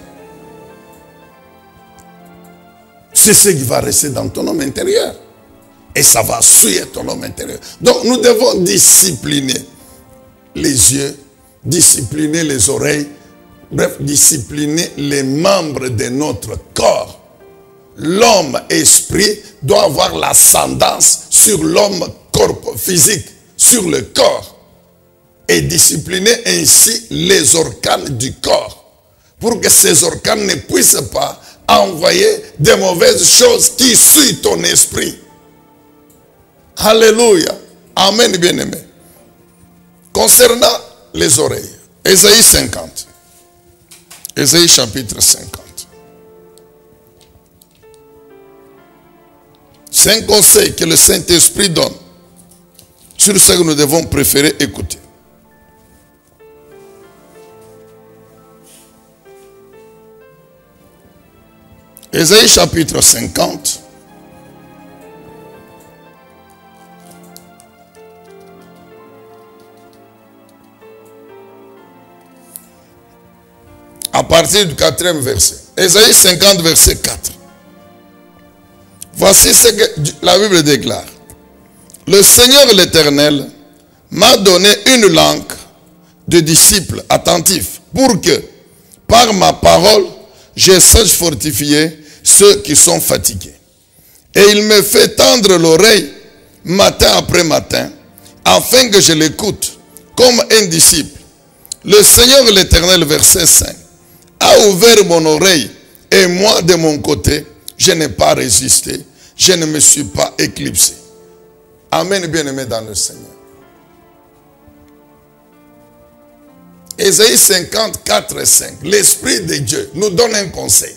C'est ce qui va rester dans ton homme intérieur. Et ça va souiller ton homme intérieur. Donc nous devons discipliner les yeux, discipliner les oreilles, bref, discipliner les membres de notre corps. L'homme esprit doit avoir l'ascendance sur l'homme corps physique, sur le corps. Et discipliner ainsi les organes du corps. Pour que ces organes ne puissent pas envoyer des mauvaises choses qui souillent ton esprit. Alléluia. Amen, bien-aimé. Concernant les oreilles, Ésaïe 50. Ésaïe chapitre 50. C'est un conseil que le Saint-Esprit donne sur ce que nous devons préférer écouter. Ésaïe chapitre 50. À partir du 4e verset. Ésaïe 50 verset 4. Voici ce que la Bible déclare. Le Seigneur l'Éternel m'a donné une langue de disciples attentifs pour que, par ma parole, je sache fortifier ceux qui sont fatigués. Et il me fait tendre l'oreille matin après matin, afin que je l'écoute comme un disciple. Le Seigneur l'Éternel, verset 5, a ouvert mon oreille et moi, de mon côté, je n'ai pas résisté, je ne me suis pas éclipsé. Amen, bien-aimé dans le Seigneur. Ésaïe 54, 5. L'Esprit de Dieu nous donne un conseil.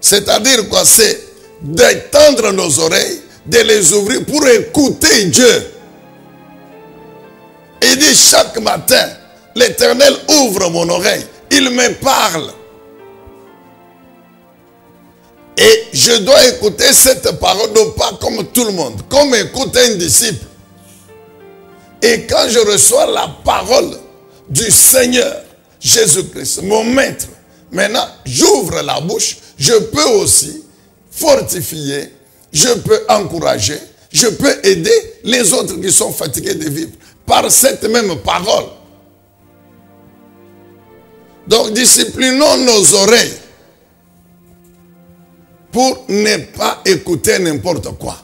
C'est-à-dire quoi? C'est d'étendre nos oreilles, de les ouvrir pour écouter Dieu. Il dit chaque matin, l'Éternel ouvre mon oreille, il me parle. Et je dois écouter cette parole, non pas comme tout le monde, comme écoute un disciple. Et quand je reçois la parole du Seigneur Jésus-Christ, mon maître, maintenant j'ouvre la bouche, je peux aussi fortifier, je peux encourager, je peux aider les autres qui sont fatigués de vivre par cette même parole. Donc disciplinons nos oreilles pour ne pas écouter n'importe quoi.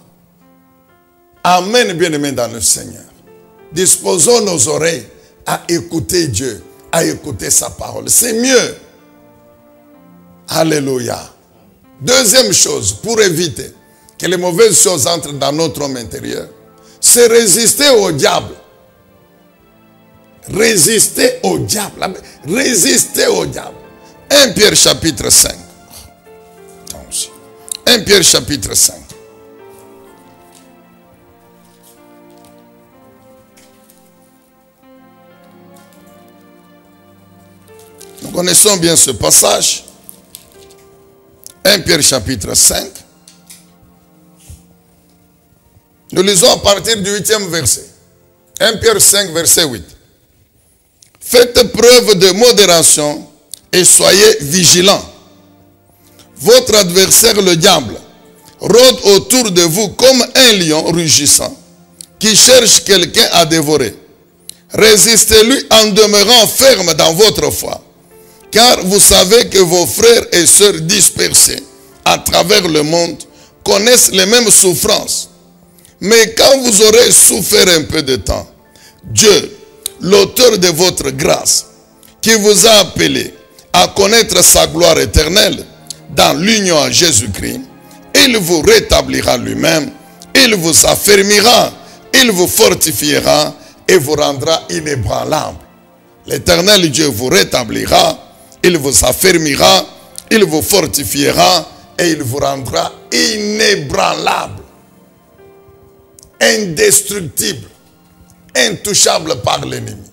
Amen, bien-aimés dans le Seigneur. Disposons nos oreilles à écouter Dieu, à écouter sa parole. C'est mieux. Alléluia. Deuxième chose, pour éviter que les mauvaises choses entrent dans notre homme intérieur, c'est résister au diable. Résister au diable. Résister au diable. 1 Pierre chapitre 5. 1 Pierre chapitre 5. Nous connaissons bien ce passage. 1 Pierre chapitre 5. Nous lisons à partir du 8e verset. 1 Pierre 5 verset 8. Faites preuve de modération et soyez vigilants. Votre adversaire le diable rôde autour de vous comme un lion rugissant qui cherche quelqu'un à dévorer. Résistez-lui en demeurant ferme dans votre foi. Car vous savez que vos frères et sœurs dispersés à travers le monde connaissent les mêmes souffrances. Mais quand vous aurez souffert un peu de temps, Dieu, l'auteur de votre grâce, qui vous a appelé à connaître sa gloire éternelle dans l'union à Jésus-Christ, il vous rétablira lui-même, il vous affermira, il vous fortifiera et vous rendra inébranlable. L'Éternel Dieu vous rétablira, il vous affermira, il vous fortifiera et il vous rendra inébranlable, indestructible, intouchable par l'ennemi,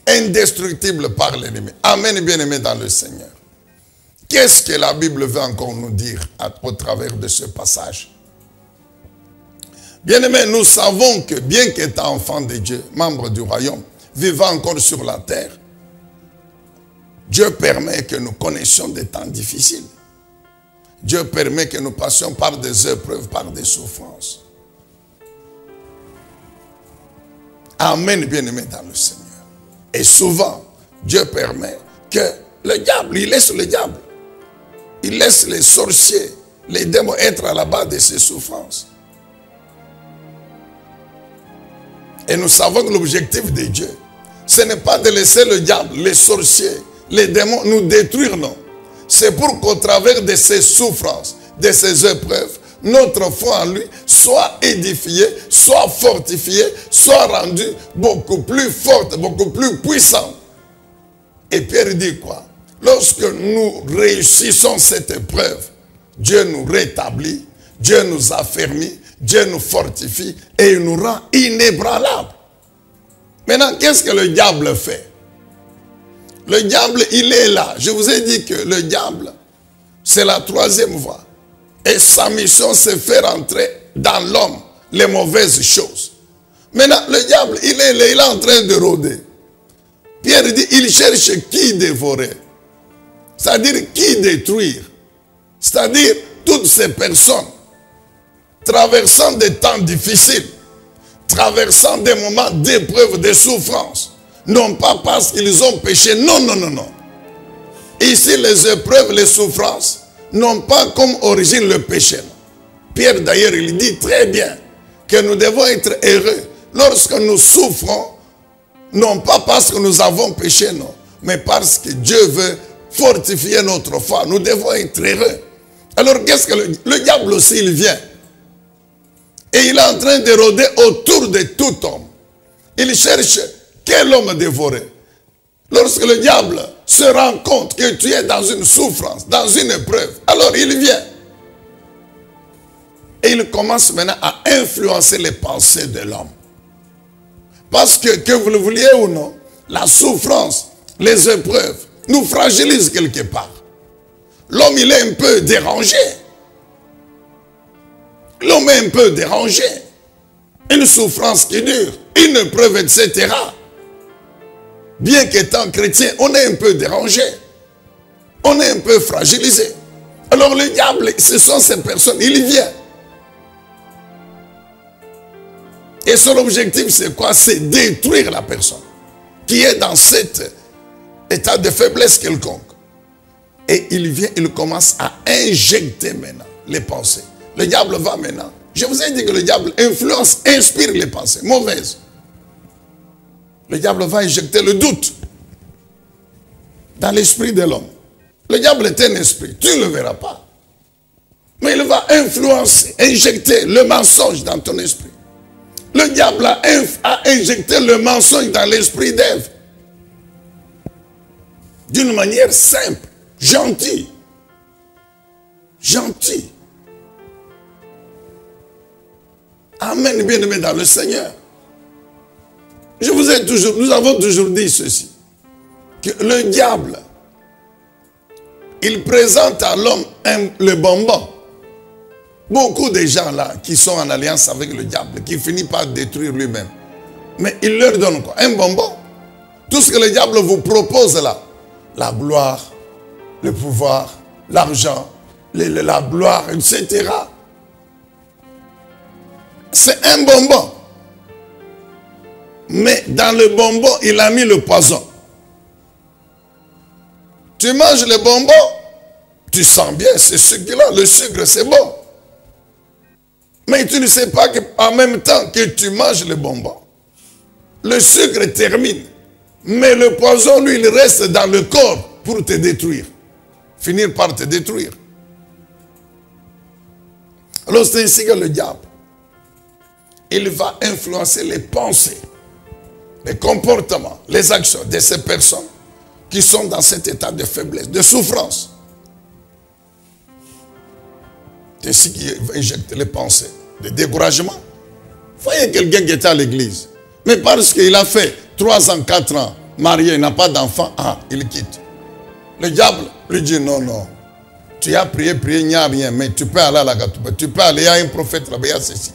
indestructible par l'ennemi. Amen, bien-aimés dans le Seigneur. Qu'est-ce que la Bible veut encore nous dire au travers de ce passage? Bien-aimés, nous savons que bien qu'étant enfants de Dieu, membres du royaume, vivant encore sur la terre, Dieu permet que nous connaissions des temps difficiles. Dieu permet que nous passions par des épreuves, par des souffrances. Amen, bien-aimés dans le Seigneur. Et souvent, Dieu permet que le diable, il laisse le diable. Il laisse les sorciers, les démons être à la base de ces souffrances. Et nous savons que l'objectif de Dieu, ce n'est pas de laisser le diable, les sorciers, les démons nous détruire, non. C'est pour qu'au travers de ces souffrances, de ces épreuves, notre foi en lui soit édifiée, soit fortifiée, soit rendue beaucoup plus forte, beaucoup plus puissante. Et Pierre dit quoi? Lorsque nous réussissons cette épreuve, Dieu nous rétablit, Dieu nous affermit, Dieu nous fortifie et il nous rend inébranlables. Maintenant, qu'est-ce que le diable fait? Le diable, il est là. Je vous ai dit que le diable, c'est la troisième voie. Et sa mission, c'est faire entrer dans l'homme les mauvaises choses. Maintenant, le diable, il est en train de rôder. Pierre dit, il cherche qui dévorer. C'est-à-dire qui détruire. C'est-à-dire toutes ces personnes, traversant des temps difficiles, traversant des moments d'épreuve, de souffrance, non pas parce qu'ils ont péché, non, non, non, non. Ici, les épreuves, les souffrances, n'ont pas comme origine le péché. Pierre, d'ailleurs, il dit très bien que nous devons être heureux lorsque nous souffrons, non pas parce que nous avons péché, non, mais parce que Dieu veut fortifier notre foi. Nous devons être heureux. Alors, qu'est-ce que le diable aussi, il vient. Et il est en train de rôder autour de tout homme. Il cherche quel homme dévorer. Lorsque le diable se rend compte que tu es dans une souffrance, dans une épreuve, alors il vient. Et il commence maintenant à influencer les pensées de l'homme. Parce que vous le vouliez ou non, la souffrance, les épreuves, nous fragilisent quelque part. L'homme, il est un peu dérangé. L'homme est un peu dérangé. Une souffrance qui dure, une épreuve, etc. Bien qu'étant chrétien, on est un peu dérangé. On est un peu fragilisé. Alors le diable, ce sont ces personnes, il vient. Et son objectif, c'est quoi? C'est détruire la personne qui est dans cet état de faiblesse quelconque. Et il vient, il commence à injecter maintenant les pensées. Le diable va maintenant. Je vous ai dit que le diable influence, inspire les pensées mauvaises. Le diable va injecter le doute dans l'esprit de l'homme. Le diable est un esprit, tu ne le verras pas. Mais il va influencer, injecter le mensonge dans ton esprit. Le diable a injecté le mensonge dans l'esprit d'Ève. D'une manière simple, gentille. Gentille. Amen, bien-aimé dans le Seigneur. Nous avons toujours dit ceci. Que le diable, il présente à l'homme le bonbon. Beaucoup de gens là qui sont en alliance avec le diable, qui finit par détruire lui-même. Mais il leur donne quoi? Un bonbon. Tout ce que le diable vous propose là, la gloire, le pouvoir, l'argent, la gloire, etc. C'est un bonbon. Mais dans le bonbon, il a mis le poison. Tu manges le bonbon, tu sens bien, c'est sucre-là, le sucre c'est bon. Mais tu ne sais pas qu'en même temps que tu manges le bonbon, le sucre termine. Mais le poison, lui, il reste dans le corps pour te détruire. Finir par te détruire. Alors c'est ainsi que le diable, il va influencer les pensées, les comportements, les actions de ces personnes qui sont dans cet état de faiblesse, de souffrance. C'est ainsi qu'il va injecter les pensées de découragement. Voyez quelqu'un qui était à l'église, mais parce qu'il a fait 3 ans, 4 ans, marié, il n'a pas d'enfant, il quitte. Le diable lui dit non, non. Tu as prié, il n'y a rien, mais tu peux aller à la Gatouba, tu peux aller, il y a un prophète là-bas, il y a ceci.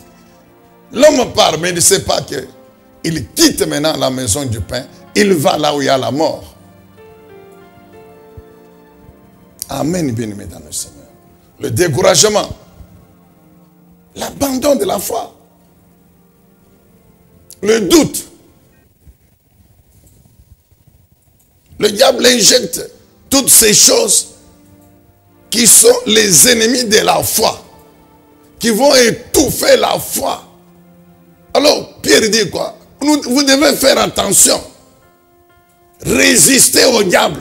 L'homme part, mais il ne sait pas qu'il quitte maintenant la maison du pain, il va là où il y a la mort. Amen, bien-aimé dans le Seigneur. Le découragement, l'abandon de la foi, le doute. Le diable injecte toutes ces choses qui sont les ennemis de la foi, qui vont étouffer la foi. Alors, Pierre dit quoi? Vous devez faire attention. Résister au diable.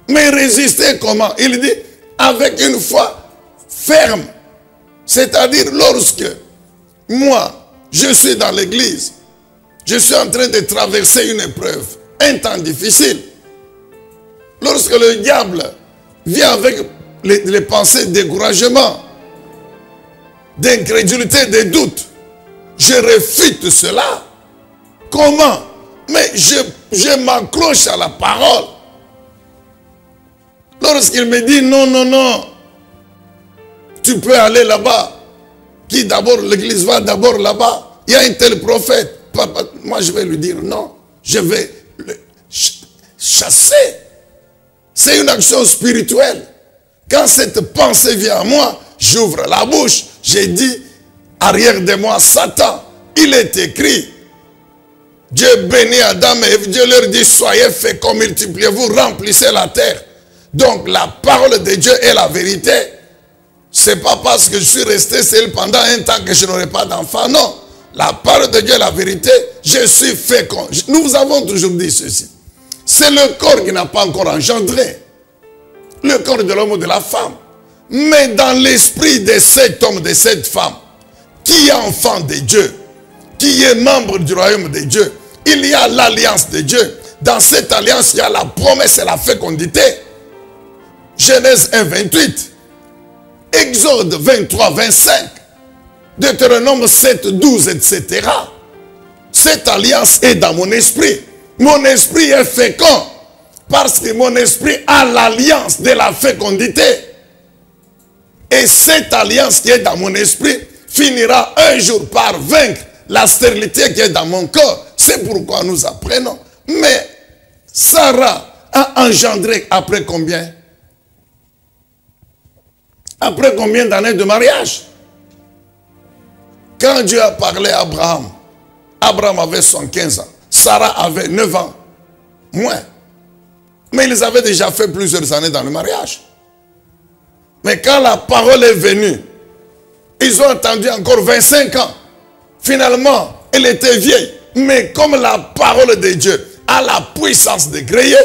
Mais résister comment? Il dit avec une foi ferme. C'est-à-dire lorsque moi, je suis dans l'église, je suis en train de traverser une épreuve, un temps difficile. Lorsque le diable vient avec les pensées de découragement, d'incrédulité, de doute, je réfute cela. Comment? Mais je m'accroche à la parole. Lorsqu'il me dit non, non, non, tu peux aller là-bas. Qui d'abord, l'église va d'abord là-bas. Il y a un tel prophète. Papa, moi je vais lui dire non. Je vais le chasser. C'est une action spirituelle. Quand cette pensée vient à moi, j'ouvre la bouche, j'ai dit, arrière de moi, Satan, il est écrit, Dieu bénit Adam et Ève, Dieu leur dit, soyez féconds, multipliez-vous, remplissez la terre. Donc la parole de Dieu est la vérité. C'est pas parce que je suis resté seul pendant un temps que je n'aurai pas d'enfant, non. La parole de Dieu est la vérité, je suis fécond. Nous vous avons toujours dit ceci. C'est le corps qui n'a pas encore engendré. Le corps de l'homme ou de la femme. Mais dans l'esprit de cet homme, de cette femme, qui est enfant de Dieu, qui est membre du royaume de Dieu, il y a l'alliance de Dieu. Dans cette alliance, il y a la promesse et la fécondité. Genèse 1, 28. Exode 23, 25. Deutéronome 7, 12, etc. Cette alliance est dans mon esprit. Mon esprit est fécond. Parce que mon esprit a l'alliance de la fécondité. Et cette alliance qui est dans mon esprit finira un jour par vaincre la stérilité qui est dans mon corps. C'est pourquoi nous apprenons. Mais Sarah a engendré après combien? Après combien d'années de mariage? Quand Dieu a parlé à Abraham, Abraham avait 115 ans. Sarah avait 9 ans. Moins. Mais ils avaient déjà fait plusieurs années dans le mariage. Mais quand la parole est venue, ils ont attendu encore 25 ans. Finalement, elle était vieille. Mais comme la parole de Dieu a la puissance de créer,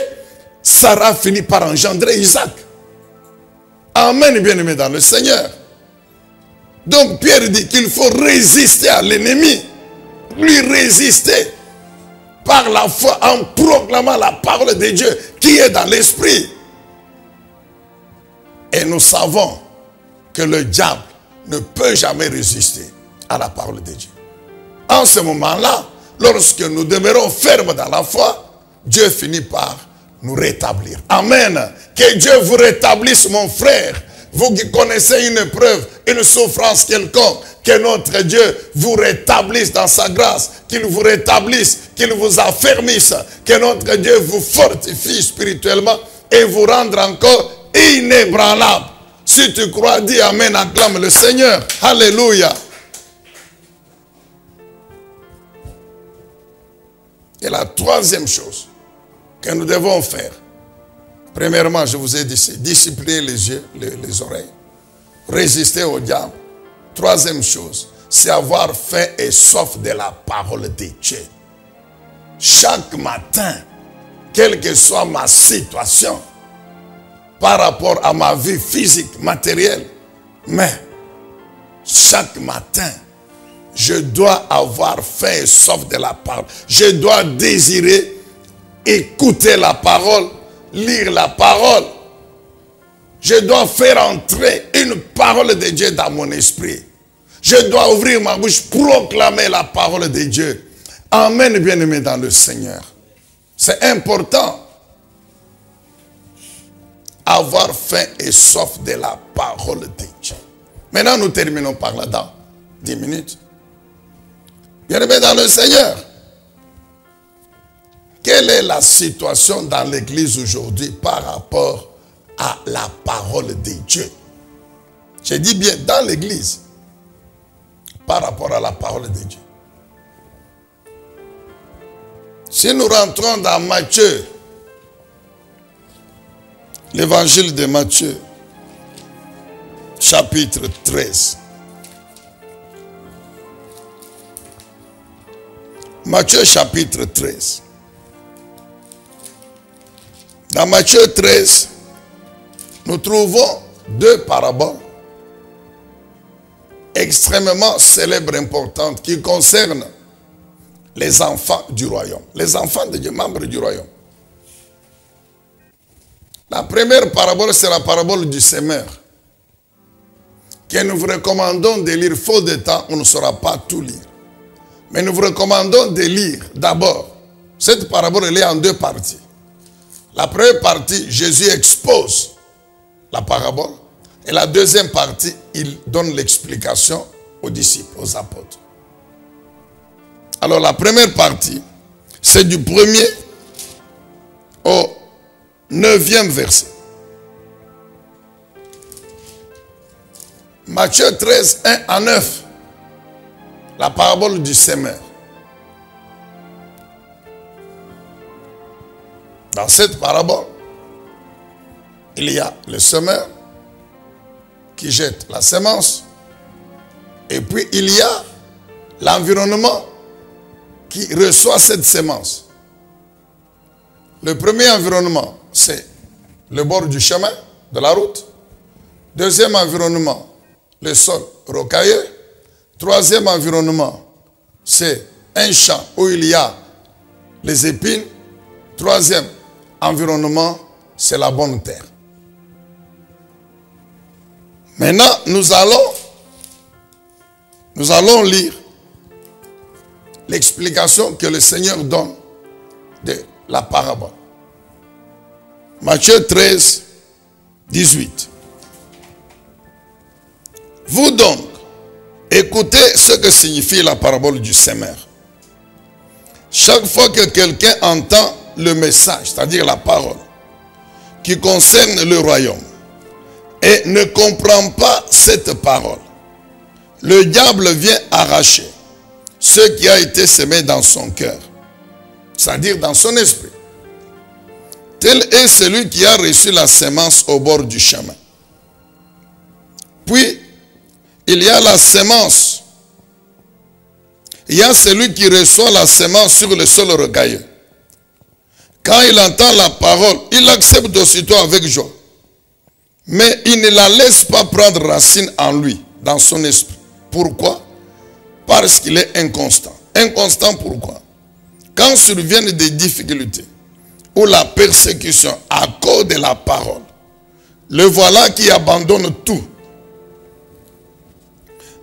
Sarah finit par engendrer Isaac. Amen, bien-aimé dans le Seigneur. Donc Pierre dit qu'il faut résister à l'ennemi. Lui résister par la foi en proclamant la parole de Dieu qui est dans l'esprit. Et nous savons que le diable ne peut jamais résister à la parole de Dieu. En ce moment-là, lorsque nous demeurons fermes dans la foi, Dieu finit par nous rétablir. Amen. Que Dieu vous rétablisse, mon frère. Vous qui connaissez une épreuve, une souffrance quelconque, que notre Dieu vous rétablisse dans sa grâce, qu'il vous rétablisse, qu'il vous affermisse, que notre Dieu vous fortifie spirituellement et vous rende encore inébranlable. Si tu crois, dis Amen, acclame le Seigneur. Alléluia. Et la troisième chose que nous devons faire, premièrement, je vous ai dit, c'est discipliner les yeux, les oreilles, résister au diable. Troisième chose, c'est avoir faim et soif de la parole de Dieu. Chaque matin, quelle que soit ma situation, par rapport à ma vie physique, matérielle, mais chaque matin, je dois avoir faim et soif de la parole. Je dois désirer écouter la parole, lire la parole. Je dois faire entrer une parole de Dieu dans mon esprit. Je dois ouvrir ma bouche, proclamer la parole de Dieu. Amen, bien-aimé dans le Seigneur. C'est important. Avoir faim et soif de la parole de Dieu. Maintenant, nous terminons par là dans 10 minutes. Bien-aimé dans le Seigneur. Quelle est la situation dans l'église aujourd'hui par rapport à la parole de Dieu? Je dis bien dans l'église par rapport à la parole de Dieu. Si nous rentrons dans Matthieu, l'évangile de Matthieu, chapitre 13. Matthieu chapitre 13. Dans Matthieu 13, nous trouvons deux paraboles extrêmement célèbres et importantes qui concernent les enfants du royaume. Les enfants de Dieu, membres du royaume. La première parabole, c'est la parabole du semeur, que nous vous recommandons de lire. Faute de temps, on ne saura pas tout lire. Mais nous vous recommandons de lire d'abord. Cette parabole, elle est en deux parties. La première partie, Jésus expose la parabole. Et la deuxième partie, il donne l'explication aux disciples, aux apôtres. Alors la première partie, c'est du 1er au 9e verset. Matthieu 13, 1 à 9. La parabole du semeur. Dans cette parabole, il y a le semeur qui jette la semence. Et puis il y a l'environnement qui reçoit cette semence. Le premier environnement, c'est le bord du chemin, de la route. Deuxième environnement, le sol rocailleux. Troisième environnement, c'est un champ où il y a les épines. Troisième environnement, c'est la bonne terre. Maintenant, nous allons lire l'explication que le Seigneur donne de la parabole. Matthieu 13, 18. Vous donc, écoutez ce que signifie la parabole du semeur. Chaque fois que quelqu'un entend le message, c'est-à-dire la parole, qui concerne le royaume, et ne comprend pas cette parole, le diable vient arracher ce qui a été semé dans son cœur, c'est-à-dire dans son esprit. Tel est celui qui a reçu la semence au bord du chemin. Puis, il y a la semence. Il y a celui qui reçoit la semence sur le sol rocailleux. Quand il entend la parole, il l'accepte aussitôt avec joie. Mais il ne la laisse pas prendre racine en lui, dans son esprit. Pourquoi? Parce qu'il est inconstant. Inconstant pourquoi? Quand surviennent des difficultés ou la persécution à cause de la parole, le voilà qui abandonne tout.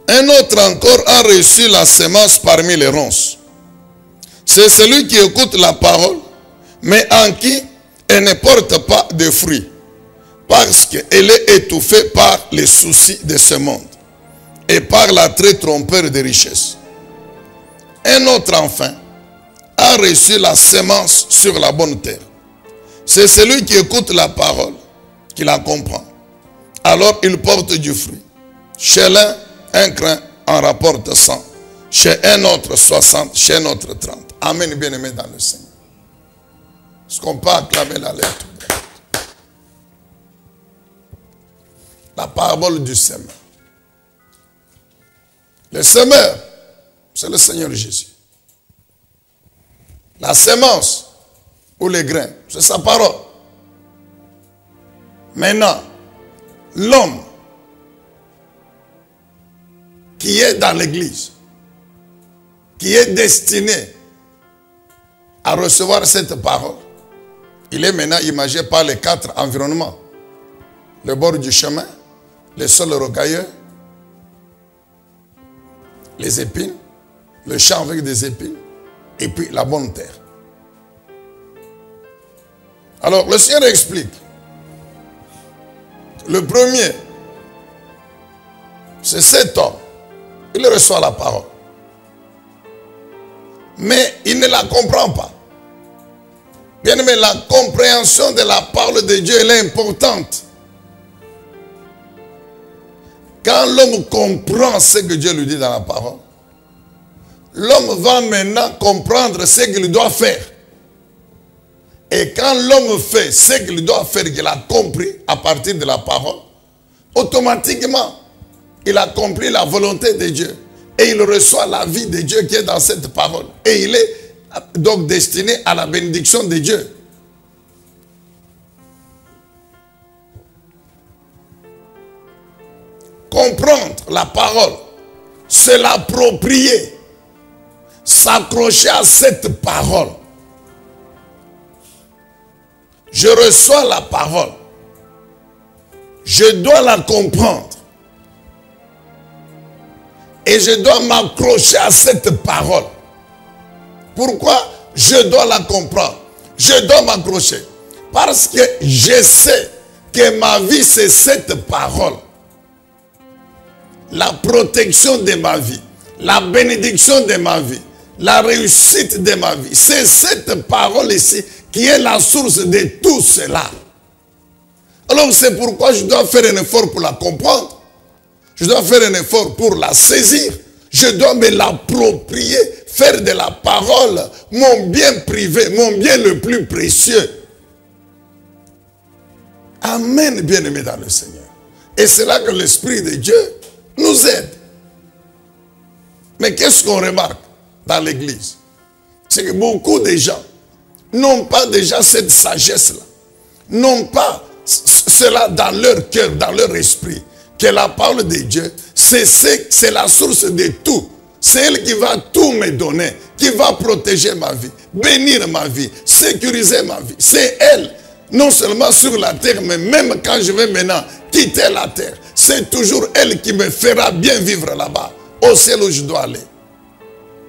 Un autre encore a reçu la semence parmi les ronces. C'est celui qui écoute la parole, mais en qui elle ne porte pas de fruits, parce qu'elle est étouffée par les soucis de ce monde et par l'attrait trompeur des richesses. Un autre enfin a reçu la semence sur la bonne terre. C'est celui qui écoute la parole, qui la comprend. Alors il porte du fruit. Chez l'un, un grain en rapporte 100. Chez un autre 60, chez un autre 30. Amen, bien-aimé dans le Seigneur. Est-ce qu'on peut acclamer la lettre? La parabole du semeur. Le semeur, c'est le Seigneur Jésus. La semence ou les grains, c'est sa parole. Maintenant, l'homme qui est dans l'église, qui est destiné à recevoir cette parole, il est maintenant imagé par les 4 environnements. Le bord du chemin, le sol rocailleux, les épines, le champ avec des épines, et puis la bonne terre. Alors, le Seigneur explique. Le premier, c'est cet homme. Il reçoit la parole. Mais il ne la comprend pas. Bien aimé, la compréhension de la parole de Dieu, elle est importante. Quand l'homme comprend ce que Dieu lui dit dans la parole, l'homme va maintenant comprendre ce qu'il doit faire. Et quand l'homme fait ce qu'il doit faire, qu'il a compris à partir de la parole, automatiquement, il a compris la volonté de Dieu. Et il reçoit la vie de Dieu qui est dans cette parole. Et il est donc destiné à la bénédiction de Dieu. Comprendre la parole, se l'approprier, s'accrocher à cette parole. Je reçois la parole. Je dois la comprendre. Et je dois m'accrocher à cette parole. Pourquoi je dois la comprendre? Je dois m'accrocher. Parce que je sais que ma vie, c'est cette parole. La protection de ma vie. La bénédiction de ma vie. La réussite de ma vie. C'est cette parole ici qui est la source de tout cela. Alors c'est pourquoi je dois faire un effort pour la comprendre. Je dois faire un effort pour la saisir. Je dois me l'approprier, faire de la parole mon bien privé, mon bien le plus précieux. Amen, bien-aimés dans le Seigneur. Et c'est là que l'Esprit de Dieu nous aide. Mais qu'est-ce qu'on remarque dans l'église? C'est que beaucoup de gens n'ont pas déjà cette sagesse-là, n'ont pas cela dans leur cœur, dans leur esprit, que la parole de Dieu, c'est la source de tout. C'est elle qui va tout me donner, qui va protéger ma vie, bénir ma vie, sécuriser ma vie. C'est elle, non seulement sur la terre, mais même quand je vais maintenant quitter la terre, c'est toujours elle qui me fera bien vivre là-bas, au ciel où je dois aller.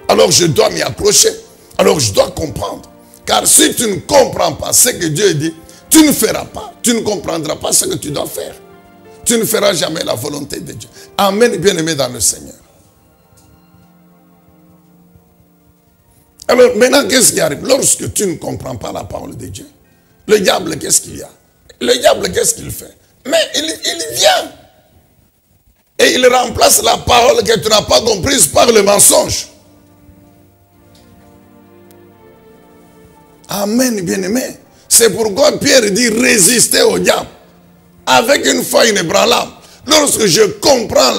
Alors je dois m'y accrocher. Alors je dois comprendre. Car si tu ne comprends pas ce que Dieu dit, tu ne feras pas. Tu ne comprendras pas ce que tu dois faire. Tu ne feras jamais la volonté de Dieu. Amen, bien-aimé dans le Seigneur. Alors maintenant, qu'est-ce qui arrive? Lorsque tu ne comprends pas la parole de Dieu, le diable, qu'est-ce qu'il y a? Le diable, qu'est-ce qu'il fait? Mais il vient. Et il remplace la parole que tu n'as pas comprise par le mensonge. Amen, bien-aimé. C'est pourquoi Pierre dit résister au diable avec une foi inébranlable. Lorsque je comprends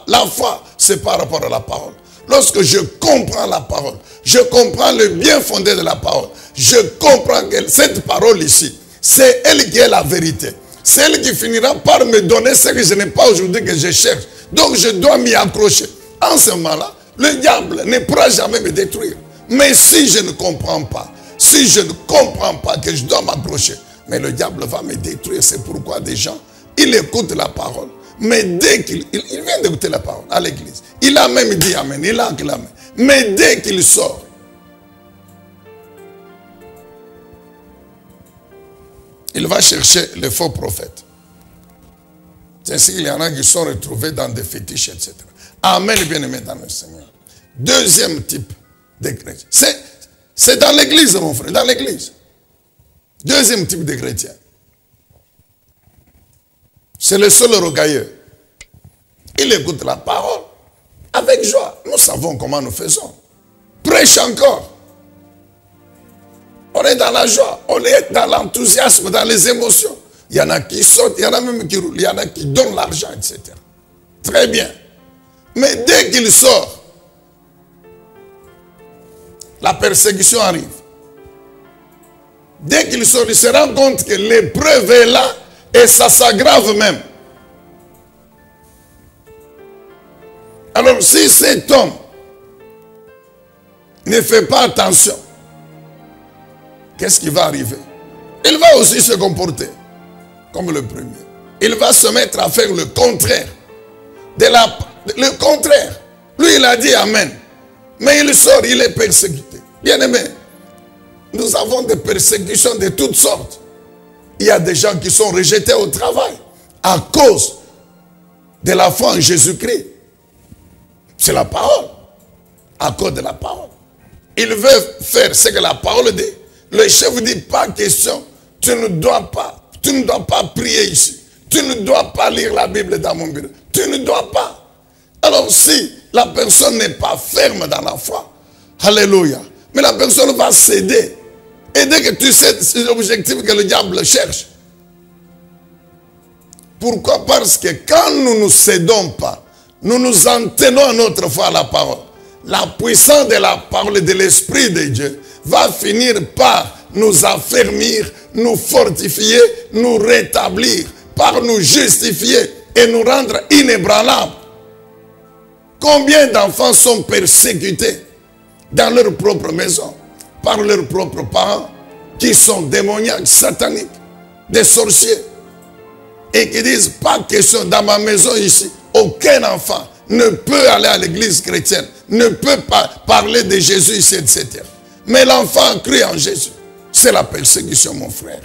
la foi, c'est par rapport à la parole. Lorsque je comprends la parole, je comprends le bien fondé de la parole. Je comprends que cette parole ici, c'est elle qui est la vérité. C'est elle qui finira par me donner ce que je n'ai pas aujourd'hui, que je cherche. Donc je dois m'y accrocher. En ce moment-là, le diable ne pourra jamais me détruire. Mais si je ne comprends pas, si je ne comprends pas que je dois m'accrocher, mais le diable va me détruire. C'est pourquoi des gens, ils écoutent la parole. Mais dès qu'il vient d'écouter la parole à l'église, il a même dit amen, il a acclamé. Mais dès qu'il sort, il va chercher les faux prophètes. C'est ainsi qu'il y en a qui sont retrouvés dans des fétiches, etc. Amen, bien-aimé dans le Seigneur. Deuxième type de chrétien. C'est dans l'église, mon frère, dans l'église. Deuxième type de chrétien. C'est le seul rocailleux. Il écoute la parole avec joie. Nous savons comment nous faisons. Prêche encore. On est dans la joie, on est dans l'enthousiasme, dans les émotions. Il y en a qui sautent, il y en a même qui roulent, il y en a qui donnent l'argent, etc. Très bien. Mais dès qu'il sort, la persécution arrive. Dès qu'il sort, il se rend compte que l'épreuve est là et ça s'aggrave même. Alors si cet homme ne fait pas attention, qu'est-ce qui va arriver? Il va aussi se comporter comme le premier. Il va se mettre à faire le contraire. Le contraire. Lui, il a dit amen. Mais il sort, il est persécuté. Bien-aimé, nous avons des persécutions de toutes sortes. Il y a des gens qui sont rejetés au travail à cause de la foi en Jésus-Christ. C'est la parole. À cause de la parole. Il veut faire ce que la parole dit. Le chef dit, pas question, tu ne dois pas prier ici. Tu ne dois pas lire la Bible dans mon bureau. Tu ne dois pas. Alors si la personne n'est pas ferme dans la foi, alléluia, mais la personne va céder. Et dès que tu sais l'objectif que le diable cherche. Pourquoi? Parce que quand nous ne nous cédons pas, nous nous en tenons à notre foi à la parole. La puissance de la parole et de l'Esprit de Dieu va finir par nous affermir, nous fortifier, nous rétablir, par nous justifier et nous rendre inébranlables. Combien d'enfants sont persécutés dans leur propre maison, par leurs propres parents, qui sont démoniaques, sataniques, des sorciers, et qui disent, pas question dans ma maison ici, aucun enfant ne peut aller à l'église chrétienne, ne peut pas parler de Jésus ici, etc. Mais l'enfant a cru en Jésus. C'est la persécution, mon frère.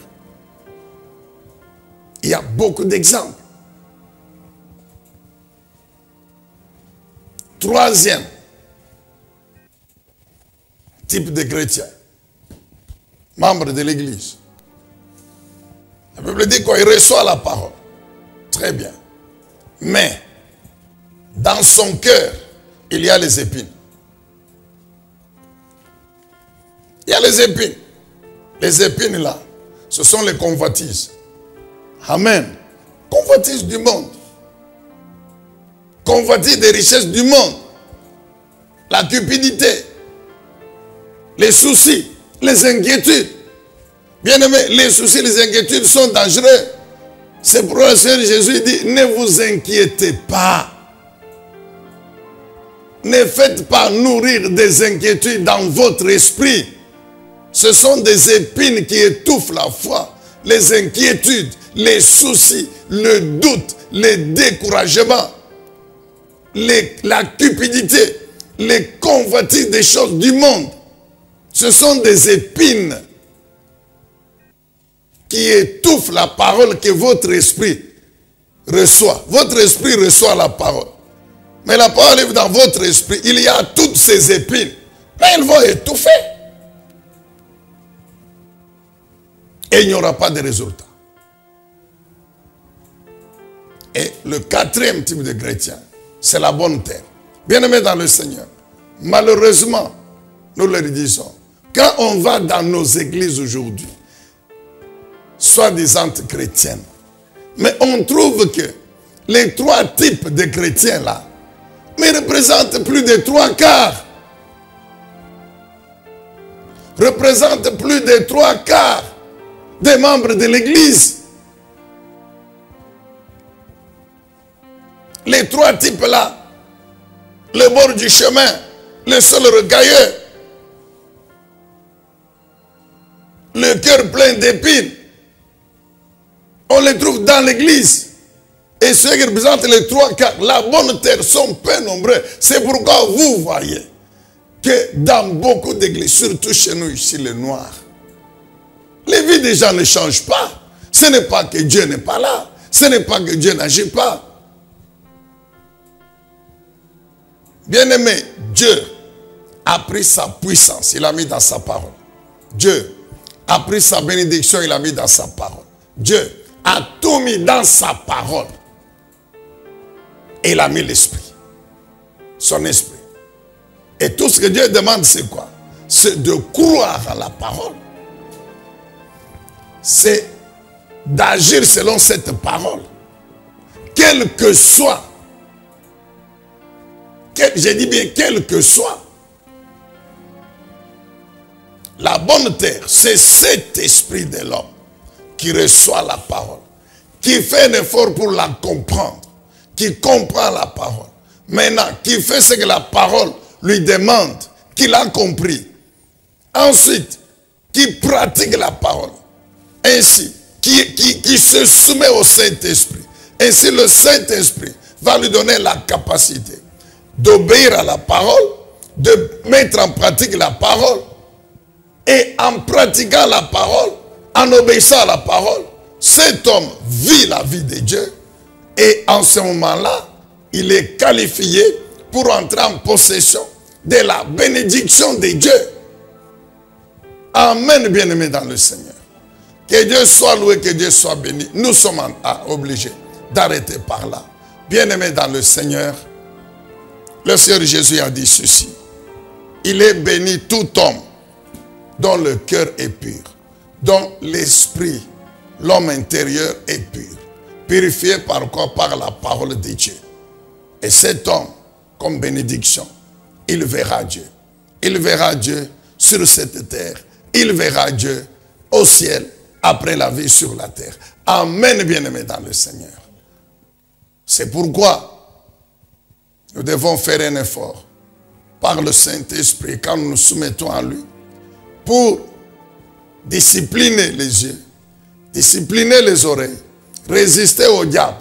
Il y a beaucoup d'exemples. Troisième type de chrétien, membre de l'église. La Bible dit quoi? Il reçoit la parole. Très bien. Mais dans son cœur, il y a les épines. Il y a les épines. Les épines là, ce sont les convoitises. Amen. Convoitise du monde. Convoitise des richesses du monde. La cupidité. Les soucis. Les inquiétudes. Bien aimé, les soucis, les inquiétudes sont dangereux. C'est pourquoi le Seigneur Jésus dit, ne vous inquiétez pas. Ne faites pas nourrir des inquiétudes dans votre esprit. Ce sont des épines qui étouffent la foi. Les inquiétudes, les soucis, le doute, les découragements, la cupidité, les convoitises des choses du monde. Ce sont des épines qui étouffent la parole que votre esprit reçoit. Votre esprit reçoit la parole. Mais la parole est dans votre esprit. Il y a toutes ces épines. Mais elles vont étouffer. Et il n'y aura pas de résultat. Et le quatrième type de chrétien, c'est la bonne terre. Bien-aimés dans le Seigneur, malheureusement, nous le disons, quand on va dans nos églises aujourd'hui, soi-disant chrétiennes, mais on trouve que les trois types de chrétiens là, mais représentent plus de 3/4. Représentent plus de 3/4 des membres de l'église. Les trois types là, le bord du chemin, le seul regailleux, le cœur plein d'épines, on les trouve dans l'église. Et ceux qui représentent les 3/4, la bonne terre, sont peu nombreux. C'est pourquoi vous voyez que dans beaucoup d'églises, surtout chez nous ici les Noirs, les vies des gens ne changent pas. Ce n'est pas que Dieu n'est pas là. Ce n'est pas que Dieu n'agit pas. Bien-aimé, Dieu a pris sa puissance, il a mis dans sa parole. Dieu a pris sa bénédiction, il a mis dans sa parole. Dieu a tout mis dans sa parole. Et il a mis l'esprit. Son esprit. Et tout ce que Dieu demande, c'est quoi? C'est de croire à la parole. C'est d'agir selon cette parole. Quel que soit. J'ai dit bien, quel que soit. La bonne terre, c'est cet esprit de l'homme qui reçoit la parole, qui fait un effort pour la comprendre, qui comprend la parole. Maintenant, qui fait ce que la parole lui demande, qu'il a compris. Ensuite, qui pratique la parole. Ainsi, qui se soumet au Saint-Esprit. Ainsi, le Saint-Esprit va lui donner la capacité d'obéir à la parole, de mettre en pratique la parole. Et en pratiquant la parole, en obéissant à la parole, cet homme vit la vie de Dieu. Et en ce moment-là, il est qualifié pour entrer en possession de la bénédiction de Dieu. Amen, bien-aimés dans le Seigneur. Que Dieu soit loué, que Dieu soit béni. Nous sommes obligés d'arrêter par là. Bien-aimés dans le Seigneur, le Seigneur Jésus a dit ceci. Il est béni tout homme dont le cœur est pur, dont l'esprit, l'homme intérieur est pur. Purifié par quoi? Par la parole de Dieu. Et cet homme, comme bénédiction, il verra Dieu. Il verra Dieu sur cette terre. Il verra Dieu au ciel après la vie sur la terre. Amen, bien-aimés dans le Seigneur. C'est pourquoi nous devons faire un effort par le Saint-Esprit quand nous nous soumettons à lui pour discipliner les yeux, discipliner les oreilles, résister au diable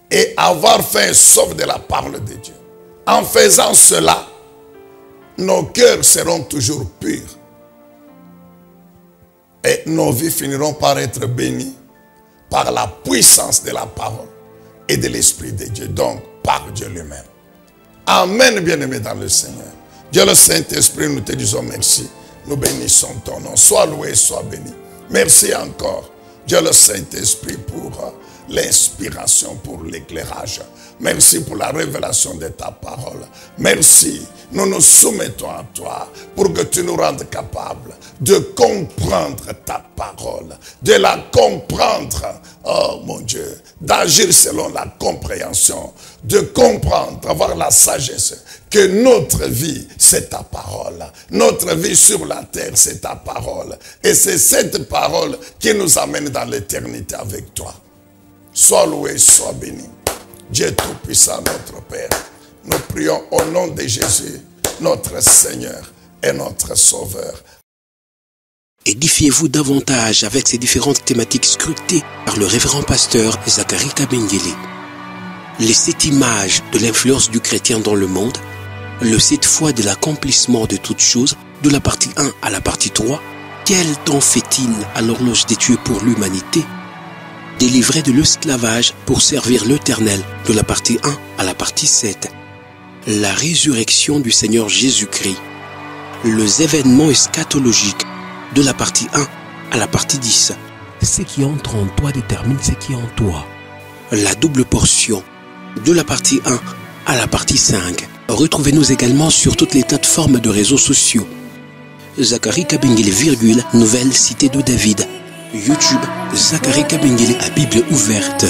et avoir fait un sauf de la parole de Dieu. En faisant cela, nos cœurs seront toujours purs et nos vies finiront par être bénies par la puissance de la parole et de l'Esprit de Dieu, donc par Dieu lui-même. Amen, bien-aimés dans le Seigneur. Dieu le Saint-Esprit, nous te disons merci. Nous bénissons ton nom. Sois loué, sois béni. Merci encore, Dieu le Saint-Esprit, pour l'inspiration pour l'éclairage. Merci pour la révélation de ta parole. Merci. Nous nous soumettons à toi pour que tu nous rendes capables de comprendre ta parole, de la comprendre, oh mon Dieu, d'agir selon la compréhension, de comprendre, avoir la sagesse que notre vie, c'est ta parole. Notre vie sur la terre, c'est ta parole. Et c'est cette parole qui nous amène dans l'éternité avec toi. Sois loué, sois béni. Dieu Tout-Puissant, notre Père, nous prions au nom de Jésus, notre Seigneur et notre Sauveur. Édifiez-vous davantage avec ces différentes thématiques scrutées par le révérend pasteur Zacharie Kabengele. Les 7 images de l'influence du chrétien dans le monde, le 7 fois de l'accomplissement de toutes choses, de la partie 1 à la partie 3, quel temps fait-il à l'horloge des dieux pour l'humanité? Délivré de l'esclavage pour servir l'Éternel, de la partie 1 à la partie 7. La résurrection du Seigneur Jésus-Christ. Les événements eschatologiques, de la partie 1 à la partie 10. Ce qui entre en toi détermine ce qui est en toi. La double portion, de la partie 1 à la partie 5. Retrouvez-nous également sur toutes les plateformes de réseaux sociaux. Zacharie Kabengele, Nouvelle Cité de David. YouTube, Zacharie Kabengele à Bible ouverte.